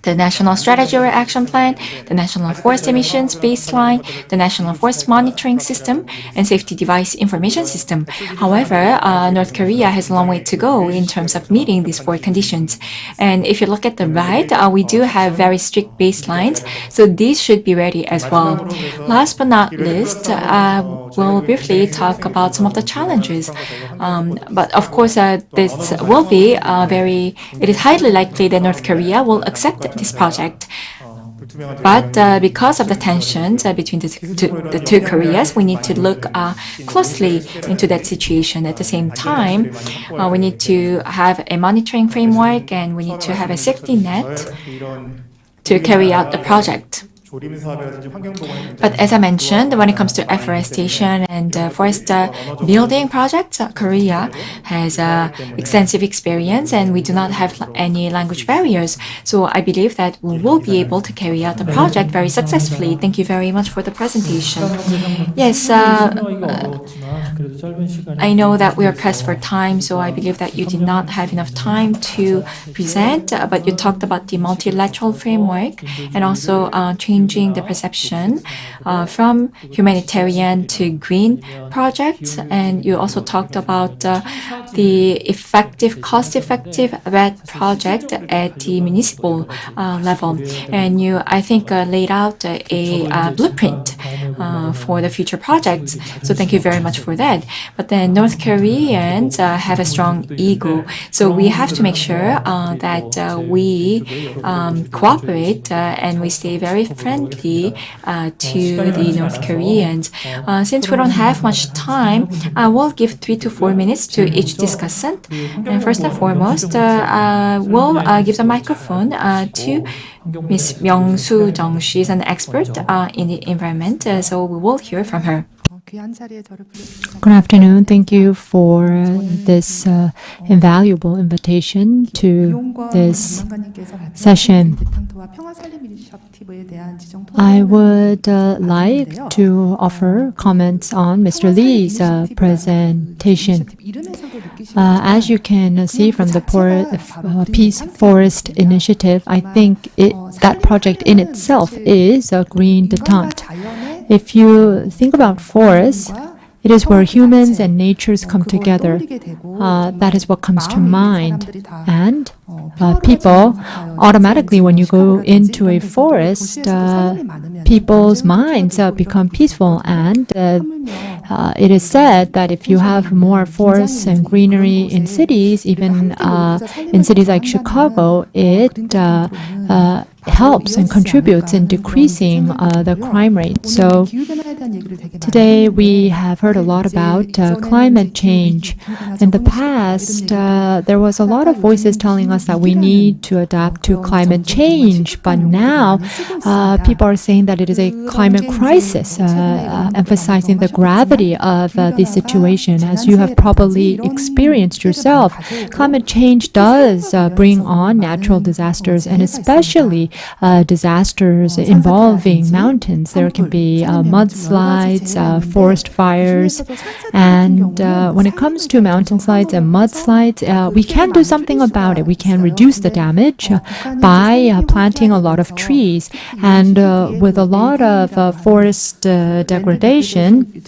the National Strategy or Action Plan, the National Forest Emissions Baseline, the National Forest Monitoring System, and Safety Device Information System. However, North Korea has a long way to go in terms of meeting these four conditions. And if you look at the right, we do have very strict baselines, so these should be ready as well. Last but not least, we'll briefly talk about some of the challenges. But of course, this will be it is highly likely that North Korea will accept this project. But because of the tensions between the two Koreas, we need to look closely into that situation. At the same time, we need to have a monitoring framework, and we need to have a safety net to carry out the project. But as I mentioned, when it comes to afforestation and forest building projects, Korea has extensive experience, and we do not have any language barriers. So I believe that we will be able to carry out the project very successfully. Thank you very much for the presentation. Yes, 그래도 짧은 시간에 I know that we are pressed for time, so I believe that you did not have enough time to present, but you talked about the multilateral framework and also changing the perception from humanitarian to green projects. And you also talked about the cost-effective RED project at the municipal level. And you, I think, laid out a blueprint for the future projects. So thank you very much for that. But then North Koreans have a strong ego. So we have to make sure that we cooperate and we stay very friendly to the North Koreans. Since we don't have much time, I will give 3 to 4 minutes to each discussant. And first and foremost, we'll give the microphone to Ms. Myung-soo Jung. She's an expert in the environment, so we will hear from her. Good afternoon. Thank you for this invaluable invitation to this session. I would like to offer comments on Mr. Lee's presentation. As you can see from the Peace Forest Initiative, I think that project in itself is a green detente. If you think about forests, it is where humans and natures come together. That is what comes to mind. And people, automatically when you go into a forest, people's minds become peaceful. And it is said that if you have more forests and greenery in cities, even in cities like Chicago, it helps and contributes in decreasing the crime rate. So today we have heard a lot about climate change. In the past, there was a lot of voices telling us that we need to adapt to climate change, but now people are saying that it is a climate crisis, emphasizing the gravity of the situation. As you have probably experienced yourself, climate change does bring on natural disasters, and especially disasters involving mountains. There can be mudslides, forest fires, and when it comes to mountainsides and mudslides, we can do something about it. We can reduce the damage by planting a lot of trees, and with a lot of forest degradation,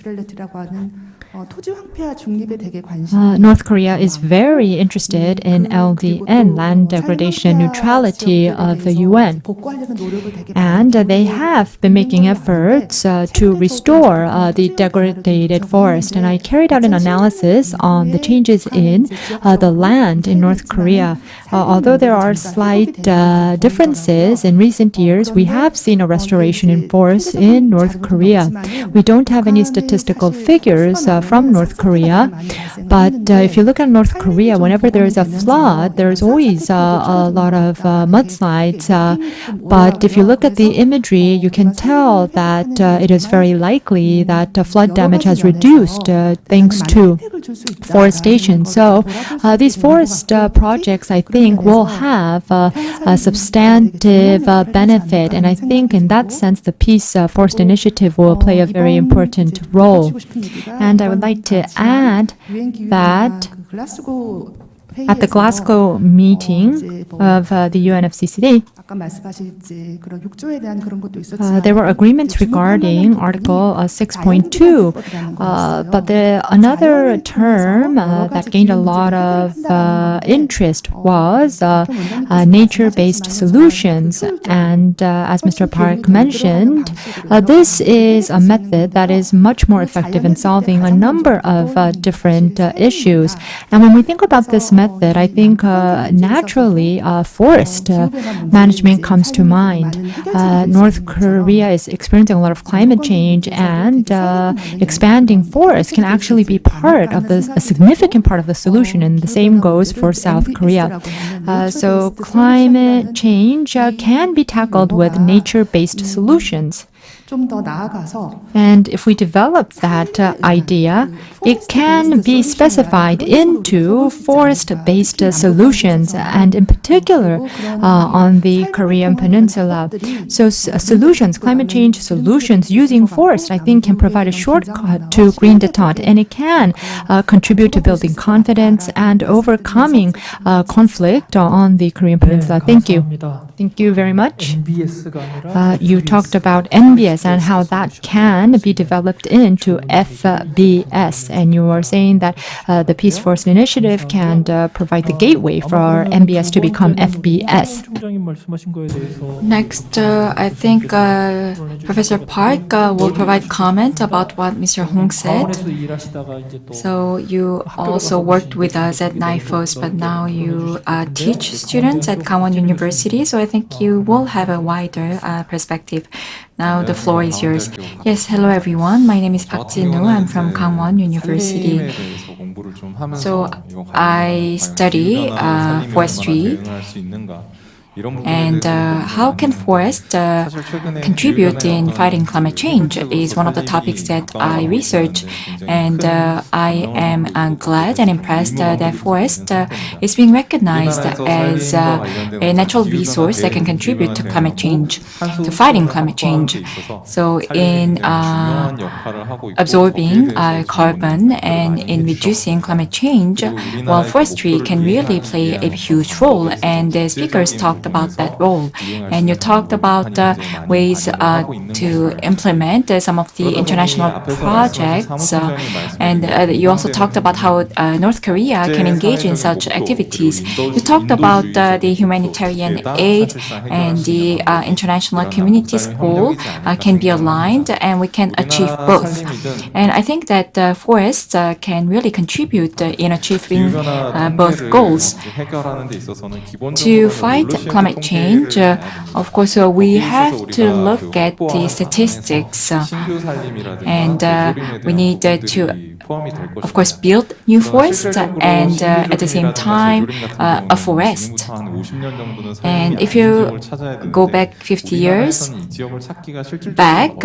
North Korea is very interested in LDN, land degradation neutrality of the UN. And they have been making efforts to restore the degraded forest. And I carried out an analysis on the changes in the land in North Korea. Although there are slight differences in recent years, we have seen a restoration in forests in North Korea. We don't have any statistical figures from North Korea, but if you look at North Korea, whenever there is a flood, there's always a lot of mudslides. But if you look at the imagery, you can tell that it is very likely that flood damage has reduced thanks to forestation. So these forest projects, I think, will have a substantive benefit, and I think in that sense the Peace Forest Initiative will play a very important role. And I would like to add that at the Glasgow meeting of the UNFCCC, there were agreements regarding Article 6.2, but another term that gained a lot of interest was nature-based solutions. And as Mr. Park mentioned, this is a method that is much more effective in solving a number of different issues. And when we think about this method, I think naturally forest management comes to mind. North Korea is experiencing a lot of climate change, and expanding forests can actually be a significant part of the solution, and the same goes for South Korea. So climate change can be tackled with nature-based solutions. 좀 더 나아가서 And if we develop that idea, it can be specified into forest-based solutions, and in particular on the Korean Peninsula. So solutions, climate change solutions using forest, I think, can provide a shortcut to green detente, and it can contribute to building confidence and overcoming conflict on the Korean Peninsula. Thank you. 감사합니다. Thank you very much. NBS가 아니라 You talked about NBS and how that can be developed into FBS, and you were saying that the Peace Forest Initiative can provide the gateway for NBS to become FBS. 총장님 말씀하신 거에 대해서 Next, I think Professor Park will provide comment about what Mr. Hong said. 강원에서 일하시다가 이제 또 So you also worked with us at NIFoS, but now you teach students at Gangwon University. So I think you will have a wider perspective. Now the floor is yours. Yes, hello everyone. My name is Park Jin-woo. I'm from Gangwon University. So I study forestry. And how can forest contribute in fighting climate change is one of the topics that I research. And I am glad and impressed that forest is being recognized as a natural resource that can contribute to climate change, to fighting climate change. So in absorbing carbon and in reducing climate change, well, forestry can really play a huge role. And the speakers talked about that role, and you talked about ways to implement some of the international projects, and you also talked about how North Korea can engage in such activities. You talked about the humanitarian aid and the international community's goal can be aligned, and we can achieve both. And I think that forests can really contribute in achieving both goals. To fight climate change, of course, we have to look at the statistics, and we need to, of course, build new forests and at the same time a forest. And if you go back 50 years back,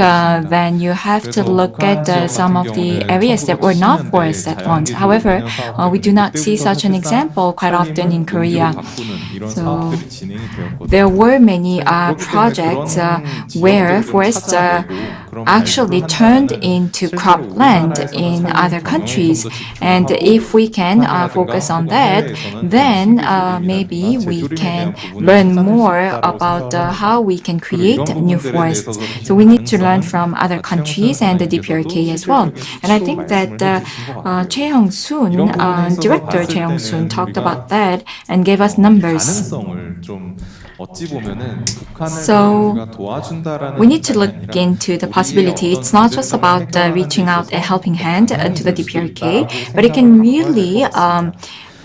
then you have to look at some of the areas that were not forests at once. However, we do not see such an example quite often in Korea. So there were many projects where forests actually turned into cropland in other countries. And if we can focus on that, then maybe we can learn more about how we can create new forests. So we need to learn from other countries and the Dprk as well. And I think that Choi Hyung-soon, Director Choi Hyung-soon, talked about that and gave us numbers. So we need to look into the possibility. It's not just about reaching out a helping hand to the Dprk, but it can really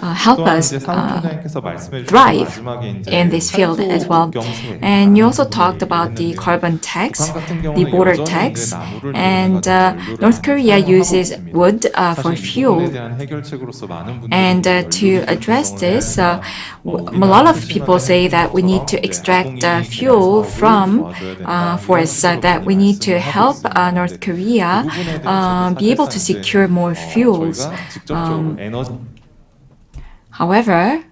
help us thrive in this field as well. And you also talked about the carbon tax, the border tax, and North Korea uses wood for fuel. And to address this, a lot of people say that we need to extract fuel from forests, that we need to help North Korea be able to secure more fuels. However,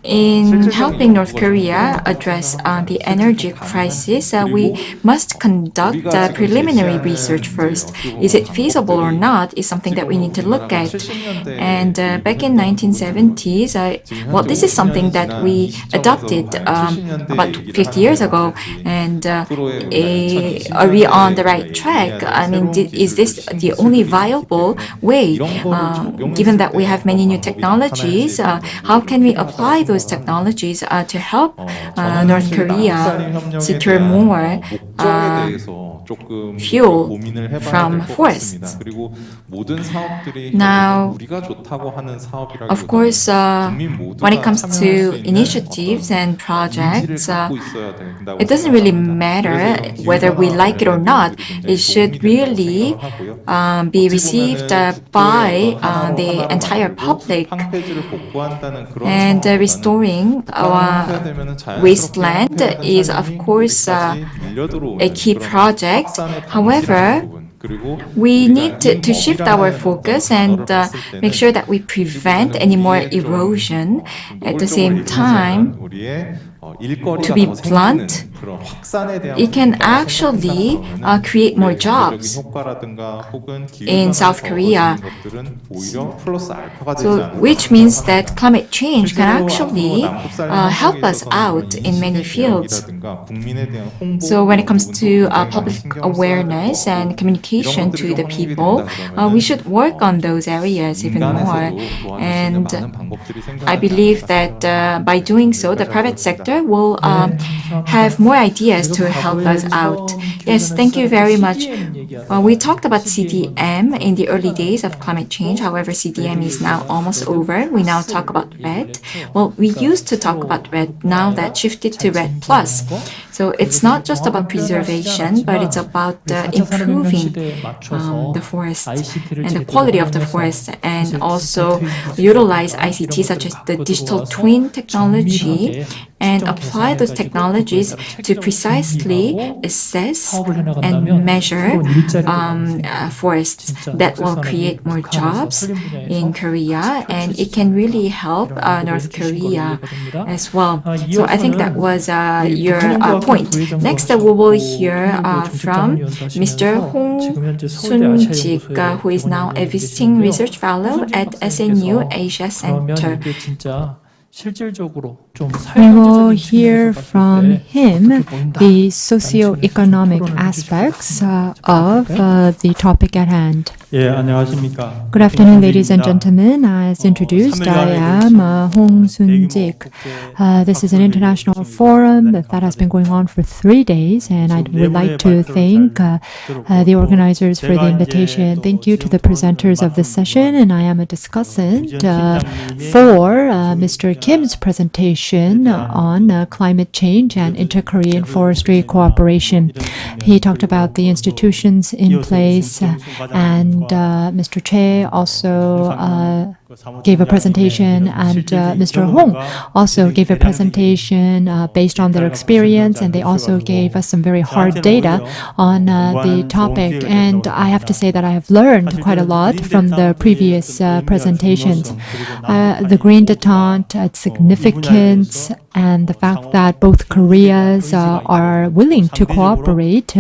in helping North Korea address the energy crisis, we must conduct preliminary research first. Is it feasible or not is something that we need to look at. And back in 1970s, well, this is something that we adopted about 50 years ago. And are we on the right track? I mean, is this the only viable way? Given that we have many new technologies, how can we apply those technologies to help North Korea secure more 조금 fuel 고민을 해봐야 from 될 것 forests. 같습니다. 그리고 모든 사업들이 Now, 우리가 좋다고 하는 사업이라기보다는 of course, 국민 모두가 when it comes 참여할 수 to 있는 initiatives 어떤 and projects, 인지를 갖고 있어야 된다고 it doesn't really 생각합니다. matter 그래서 이런 whether we like it or not. 기후변화 It should 도움이 된다고 really 생각을 하고요. be 어찌 received 보면은 by 하나로 the 하나로 entire 만들고 public. 황폐지를 복구한다는 그런 And 상황보다는 restoring our wasteland is, of course, a key project. However, we need to shift our focus and make sure that we prevent any more erosion. At the same time, to be blunt, it can actually create more jobs in South Korea. So, which means that climate change can actually help us out in many fields. So when it comes to public awareness and communication to the people, we should work on those areas even more. And I believe that by doing so, the private sector will have more ideas to help us out. Yes, thank you very much. We talked about CDM in the early days of climate change. However, CDM is now almost over. We now talk about RED. Well, we used to talk about RED. Now that shifted to RED+. So it's not just about preservation, but it's about improving the forest and the quality of the forest, and also utilize ICT such as the digital twin technology and apply those technologies to precisely assess and measure forests that will create more jobs in Korea, and it can really help North Korea as well. So I think that was your point. Next, we will hear from Mr. Hong Sun-jik, who is now a visiting research fellow at SNU Asia Center. We will hear from him the socio-economic aspects of the topic at hand. Good afternoon, ladies and gentlemen. As introduced, I am Hong Sun-jik. This is an international forum that has been going on for 3 days, and I would like to thank the organizers for the invitation. Thank you to the presenters of this session, and I am a discussant for Mr. Kim's presentation on climate change and inter-Korean forestry cooperation. He talked about the institutions in place, and Mr. Che also gave a presentation, and Mr. Hong also gave a presentation based on their experience, and they also gave us some very hard data on the topic. And I have to say that I have learned quite a lot from the previous presentations. The Green Detent, its significance, and the fact that both Koreas are willing to cooperate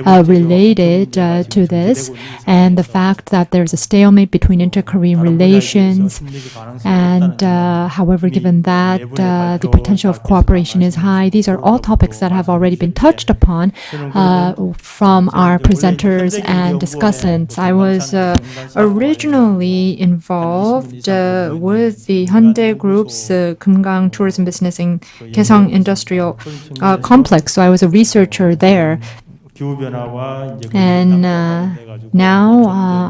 related to this, and the fact that there's a stalemate between inter-Korean relations. And however, given that the potential of cooperation is high, these are all topics that have already been touched upon from our presenters and discussants. I was originally involved with the Hyundai Group's Kumgang Tourism Business and Kaesong Industrial Complex, so I was a researcher there. And now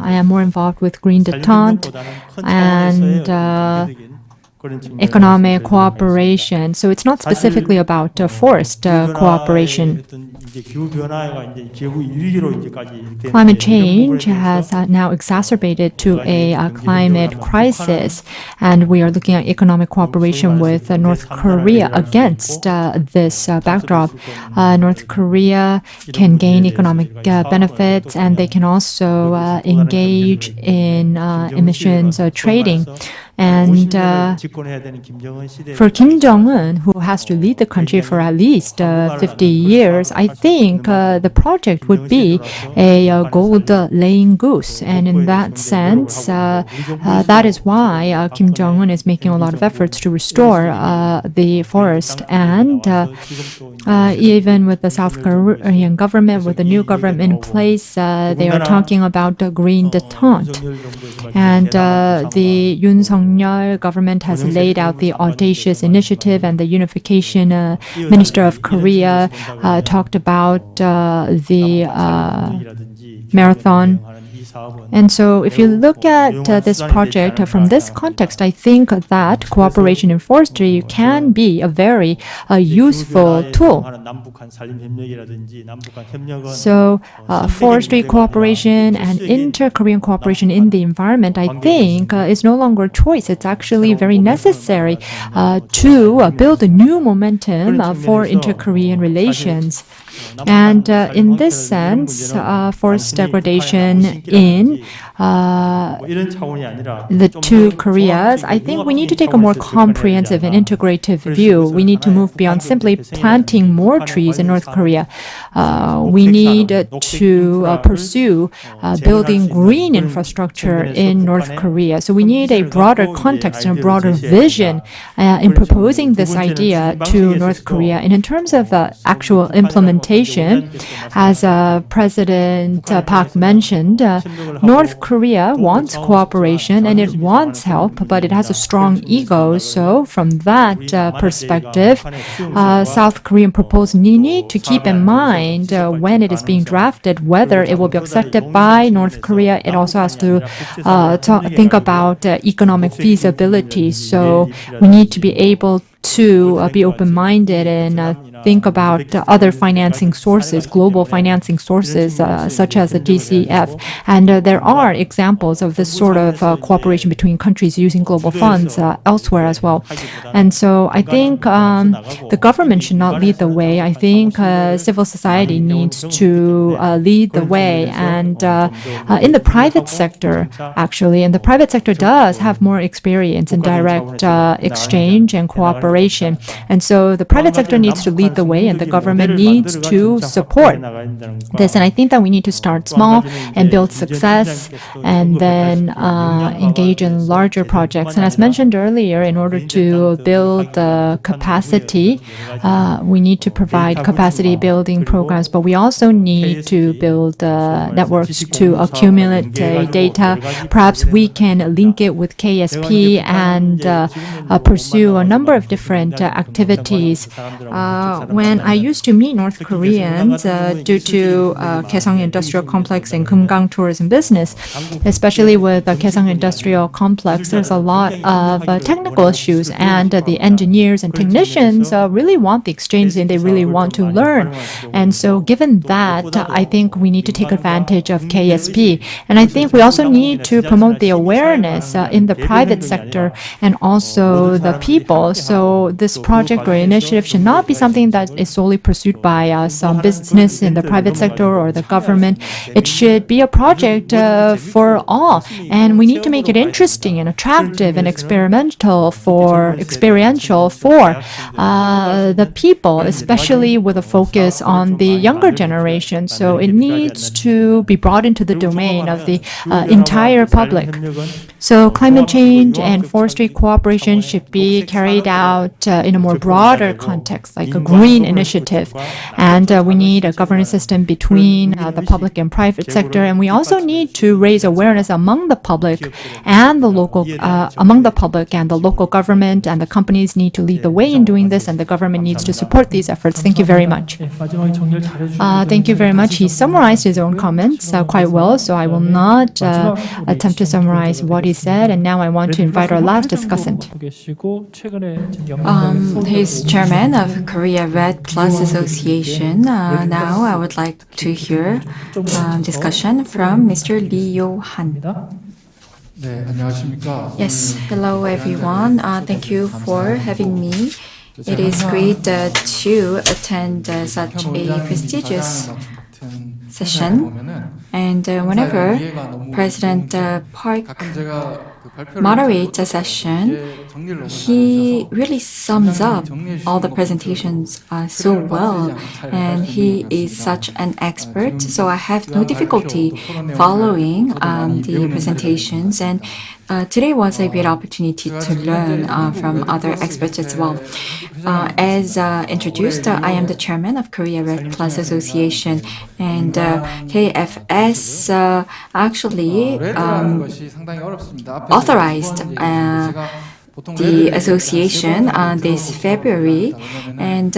I am more involved with Green Detent and economic cooperation. So it's not specifically about forest cooperation. Climate change has now exacerbated to a climate crisis, and we are looking at economic cooperation with North Korea against this backdrop. North Korea can gain economic benefits, and they can also engage in emissions trading. And for Kim Jong-un, who has to lead the country for at least 50 years, I think the project would be a gold-laying goose. And in that sense, that is why Kim Jong-un is making a lot of efforts to restore the forest. And even with the South Korean government, with the new government in place, they are talking about the Green Detent. And the Yoon Sung-yeol government has laid out the audacious initiative, and the Unification Minister of Korea talked about the marathon. And so if you look at this project from this context, I think that cooperation in forestry can be a very useful tool. So forestry cooperation and inter-Korean cooperation in the environment, I think, is no longer a choice. It's actually very necessary to build a new momentum for inter-Korean relations. And in this sense, forest degradation in the two Koreas, I think we need to take a more comprehensive and integrative view. We need to move beyond simply planting more trees in North Korea. We need to pursue building green infrastructure in North Korea. So we need a broader context and a broader vision in proposing this idea to North Korea. And in terms of actual implementation, as President Park mentioned, North Korea wants cooperation and it wants help, but it has a strong ego. So from that perspective, South Korean proposal need to keep in mind when it is being drafted whether it will be accepted by North Korea. It also has to think about economic feasibility. So we need to be able to be open-minded and think about other financing sources, global financing sources, such as the DCF. And there are examples of this sort of cooperation between countries using global funds elsewhere as well. And so I think the government should not lead the way. I think civil society needs to lead the way. And in the private sector, actually, and the private sector does have more experience in direct exchange and cooperation. And so the private sector needs to lead the way, and the government needs to support this. And I think that we need to start small and build success, and then engage in larger projects. And as mentioned earlier, in order to build the capacity, we need to provide capacity building programs, but we also need to build networks to accumulate data. Perhaps we can link it with KSP and pursue a number of different activities. When I used to meet North Koreans due to Kaesong Industrial Complex and Kumgang Tourism Business, especially with the Kaesong Industrial Complex, there's a lot of technical issues, and the engineers and technicians really want the exchange and they really want to learn. And so given that, I think we need to take advantage of KSP. And I think we also need to promote the awareness in the private sector and also the people. So this project or initiative should not be something that is solely pursued by some business in the private sector or the government. It should be a project for all. And we need to make it interesting and attractive and experiential for the people, especially with a focus on the younger generation. So it needs to be brought into the domain of the entire public. So climate change and forestry cooperation should be carried out in a more broader context, like a green initiative. And we need a governance system between the public and private sector. And we also need to raise awareness among the public and the local government, and the companies need to lead the way in doing this, and the government needs to support these efforts. Thank you very much. Thank you very much. He summarized his own comments quite well, so I will not attempt to summarize what he said. And now I want to invite our last discussant. He's chairman of Korea Red Plus Association. Now I would like to hear discussion from Mr. Lee Yo-han. Yes, hello everyone. Thank you for having me. It is great to attend such a prestigious session. And whenever President Park moderates a session, he really sums up all the presentations so well, and he is such an expert, so I have no difficulty following the presentations. And Today was a great opportunity to learn from other experts as well. As introduced, I am the chairman of Korea Red Plus Association, and KFS actually authorized the association this February. And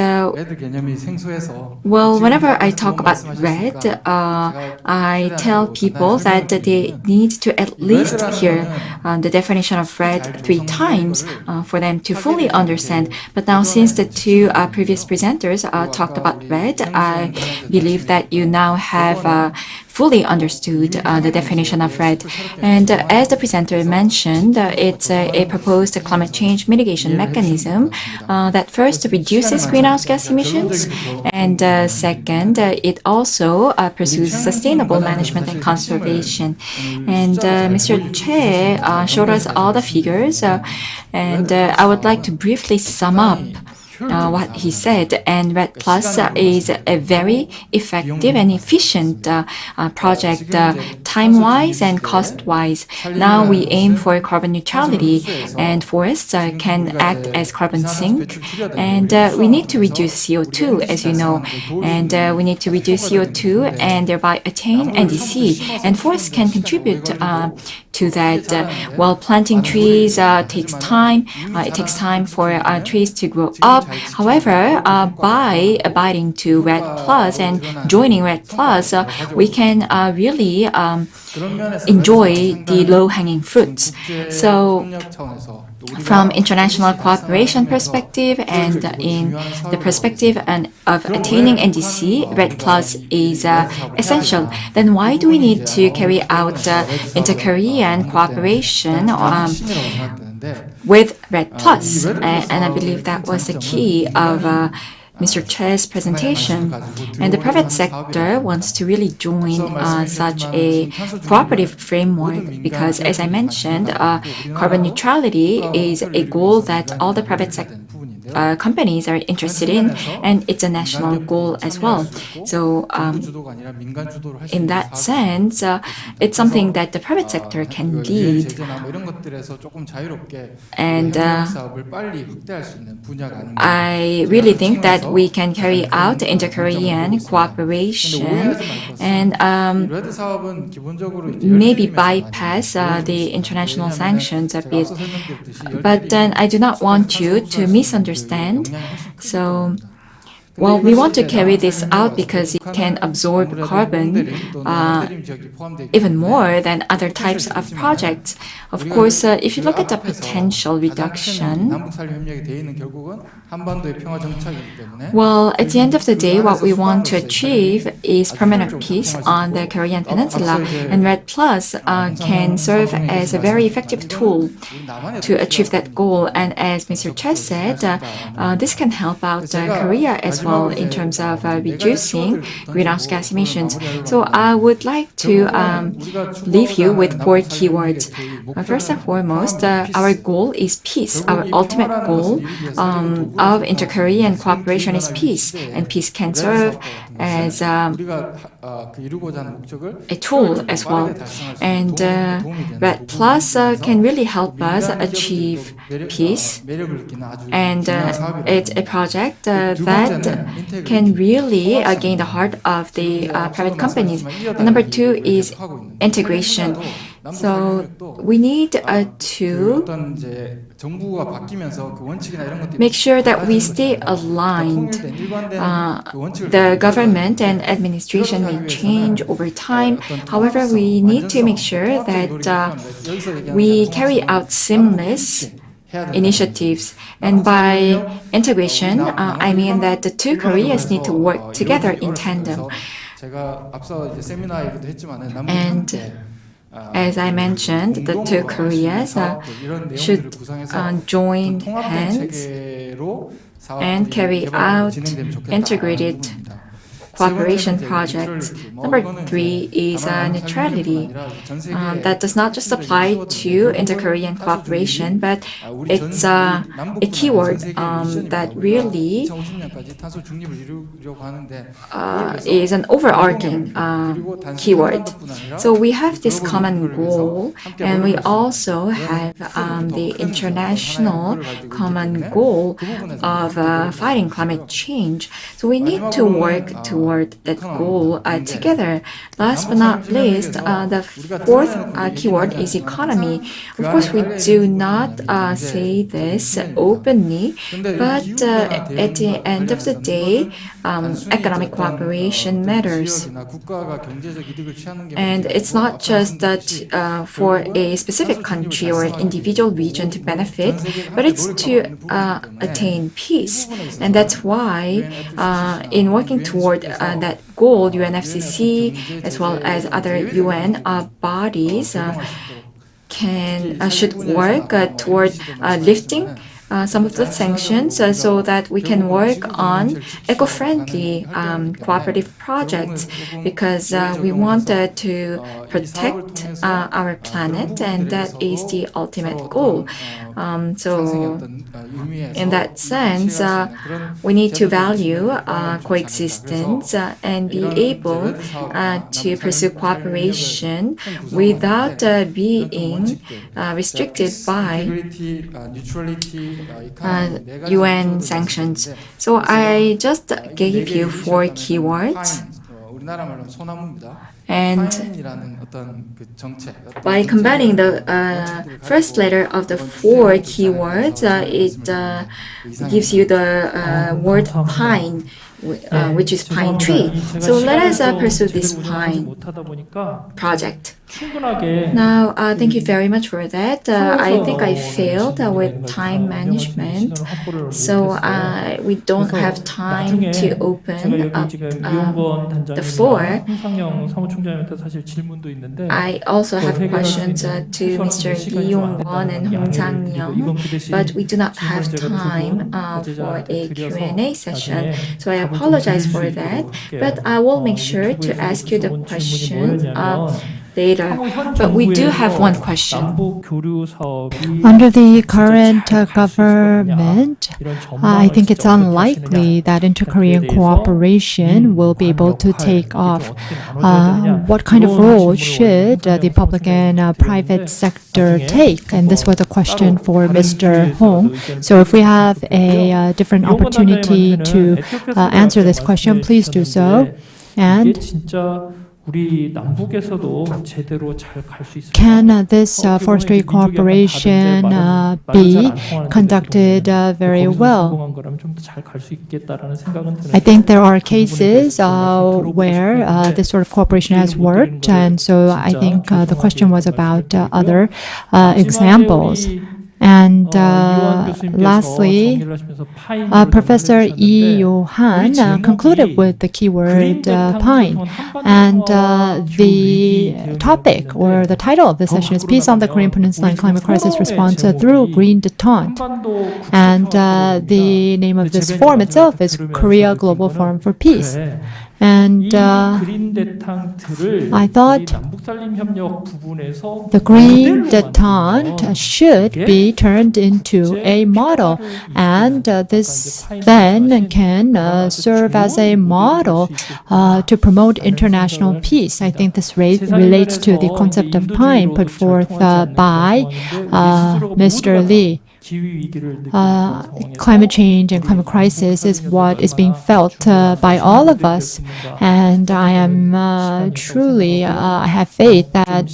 well, whenever I talk about red, I tell people that they need to at least hear the definition of red 3 times for them to fully understand. But now, since the 2 previous presenters talked about red, I believe that you now have fully understood the definition of red. And as the presenter mentioned, it's a proposed climate change mitigation mechanism that first reduces greenhouse gas emissions, and second, it also pursues sustainable management and conservation. And Mr. Che showed us all the figures, and I would like to briefly sum up what he said. And Red Plus is a very effective and efficient project time-wise and cost-wise. Now we aim for carbon neutrality, and forests can act as carbon sink, and we need to reduce CO2, as you know, and we need to reduce CO2 and thereby attain NDC, and forests can contribute to that. While planting trees takes time, it takes time for trees to grow up. However, by abiding to Red Plus and joining Red Plus, we can really enjoy the low-hanging fruits. So, from international cooperation perspective and in the perspective of attaining NDC, Red Plus is essential. Then why do we need to carry out inter-Korean cooperation with Red Plus? And I believe that was the key of Mr. Che's presentation. And the private sector wants to really join such a cooperative framework because, as I mentioned, carbon neutrality is a goal that all the private sector companies are interested in, and it's a national goal as well. So in that sense, it's something that the private sector can lead. And I really think that we can carry out inter-Korean cooperation and maybe bypass the international sanctions a bit. But then I do not want you to misunderstand. So, well, we want to carry this out because it can absorb carbon even more than other types of projects. Of course, if you look at the potential reduction, well, at the end of the day, what we want to achieve is permanent peace on the Korean Peninsula, and Red Plus can serve as a very effective tool to achieve that goal. And as Mr. Che said, this can help out Korea as well in terms of reducing greenhouse gas emissions. So I would like to leave you with 4 keywords. First and foremost, our goal is peace. Our ultimate goal of inter-Korean cooperation is peace, and peace can serve as a tool as well. And Red Plus can really help us achieve peace, and it's a project that can really gain the heart of the private companies. And number 2 is integration. So we need to make sure that we stay aligned. The government and administration may change over time. However, we need to make sure that we carry out seamless initiatives. And by integration, I mean that the 2 Koreas need to work together in tandem. And as I mentioned, the 2 Koreas should join hands and carry out integrated cooperation projects. Number 3 is neutrality. That does not just apply to inter-Korean cooperation, but it's a keyword that really is an overarching keyword. So we have this common goal, and we also have the international common goal of fighting climate change. So we need to work toward that goal together. Last but not least, the fourth keyword is economy. Of course, we do not say this openly, but at the end of the day, economic cooperation matters. And it's not just that for a specific country or individual region to benefit, but it's to attain peace. And that's why in working toward that goal, UNFCCC as well as other UN bodies should work toward lifting some of the sanctions so that we can work on eco-friendly cooperative projects, because we want to protect our planet, and that is the ultimate goal. So in that sense, we need to value coexistence and be able to pursue cooperation without being restricted by UN sanctions. So I just gave you 4 keywords. And by combining the first letter of the 4 keywords, it gives you the word pine, which is pine tree. So let us pursue this pine project. Now, thank you very much for that. I think I failed with time management, so we don't have time to open up the floor. I also have questions to Mr. Lee Yong-won and Hong Sang-myung, but we do not have time for a Q&A session, so I apologize for that, but I will make sure to ask you the question later. But we do have one question. Under the current government, I think it's unlikely that inter-Korean cooperation will be able to take off. What kind of role should the public and private sector take? And this was a question for Mr. Hong. So if we have a different opportunity to answer this question, please do so. And can this forestry cooperation be conducted very well? I think there are cases where this sort of cooperation has worked, and so I think the question was about other examples. And lastly, Professor Lee Yo-han concluded with the keyword pine. And the topic or the title of the session is Peace on the Korean Peninsula and Climate Crisis Response Through Green Detent. And the name of this forum itself is Korea Global Forum for Peace. And I thought the Green Detent should be turned into a model, and this then can serve as a model to promote international peace. I think this relates to the concept of pine put forth by Mr. Lee. Climate change and climate crisis is what is being felt by all of us, and I am truly I have faith that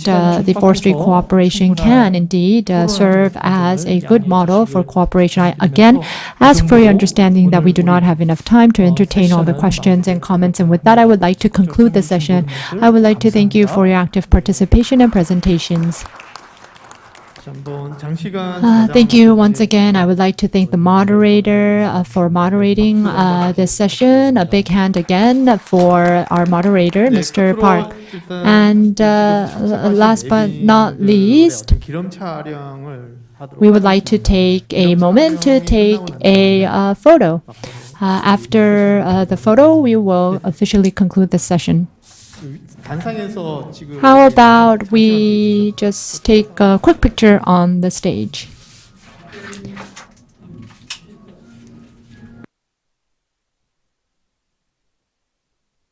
the forestry cooperation can indeed serve as a good model for cooperation. I again ask for your understanding that we do not have enough time to entertain all the questions and comments, and with that I would like to conclude the session. I would like to thank you for your active participation and presentations. Thank you once again. I would like to thank the moderator for moderating this session. A big hand again for our moderator, Mr. Park. And last but not least, we would like to take a moment to take a photo. After the photo, we will officially conclude the session. 단상에서 지금 How about we just take a quick picture on the stage?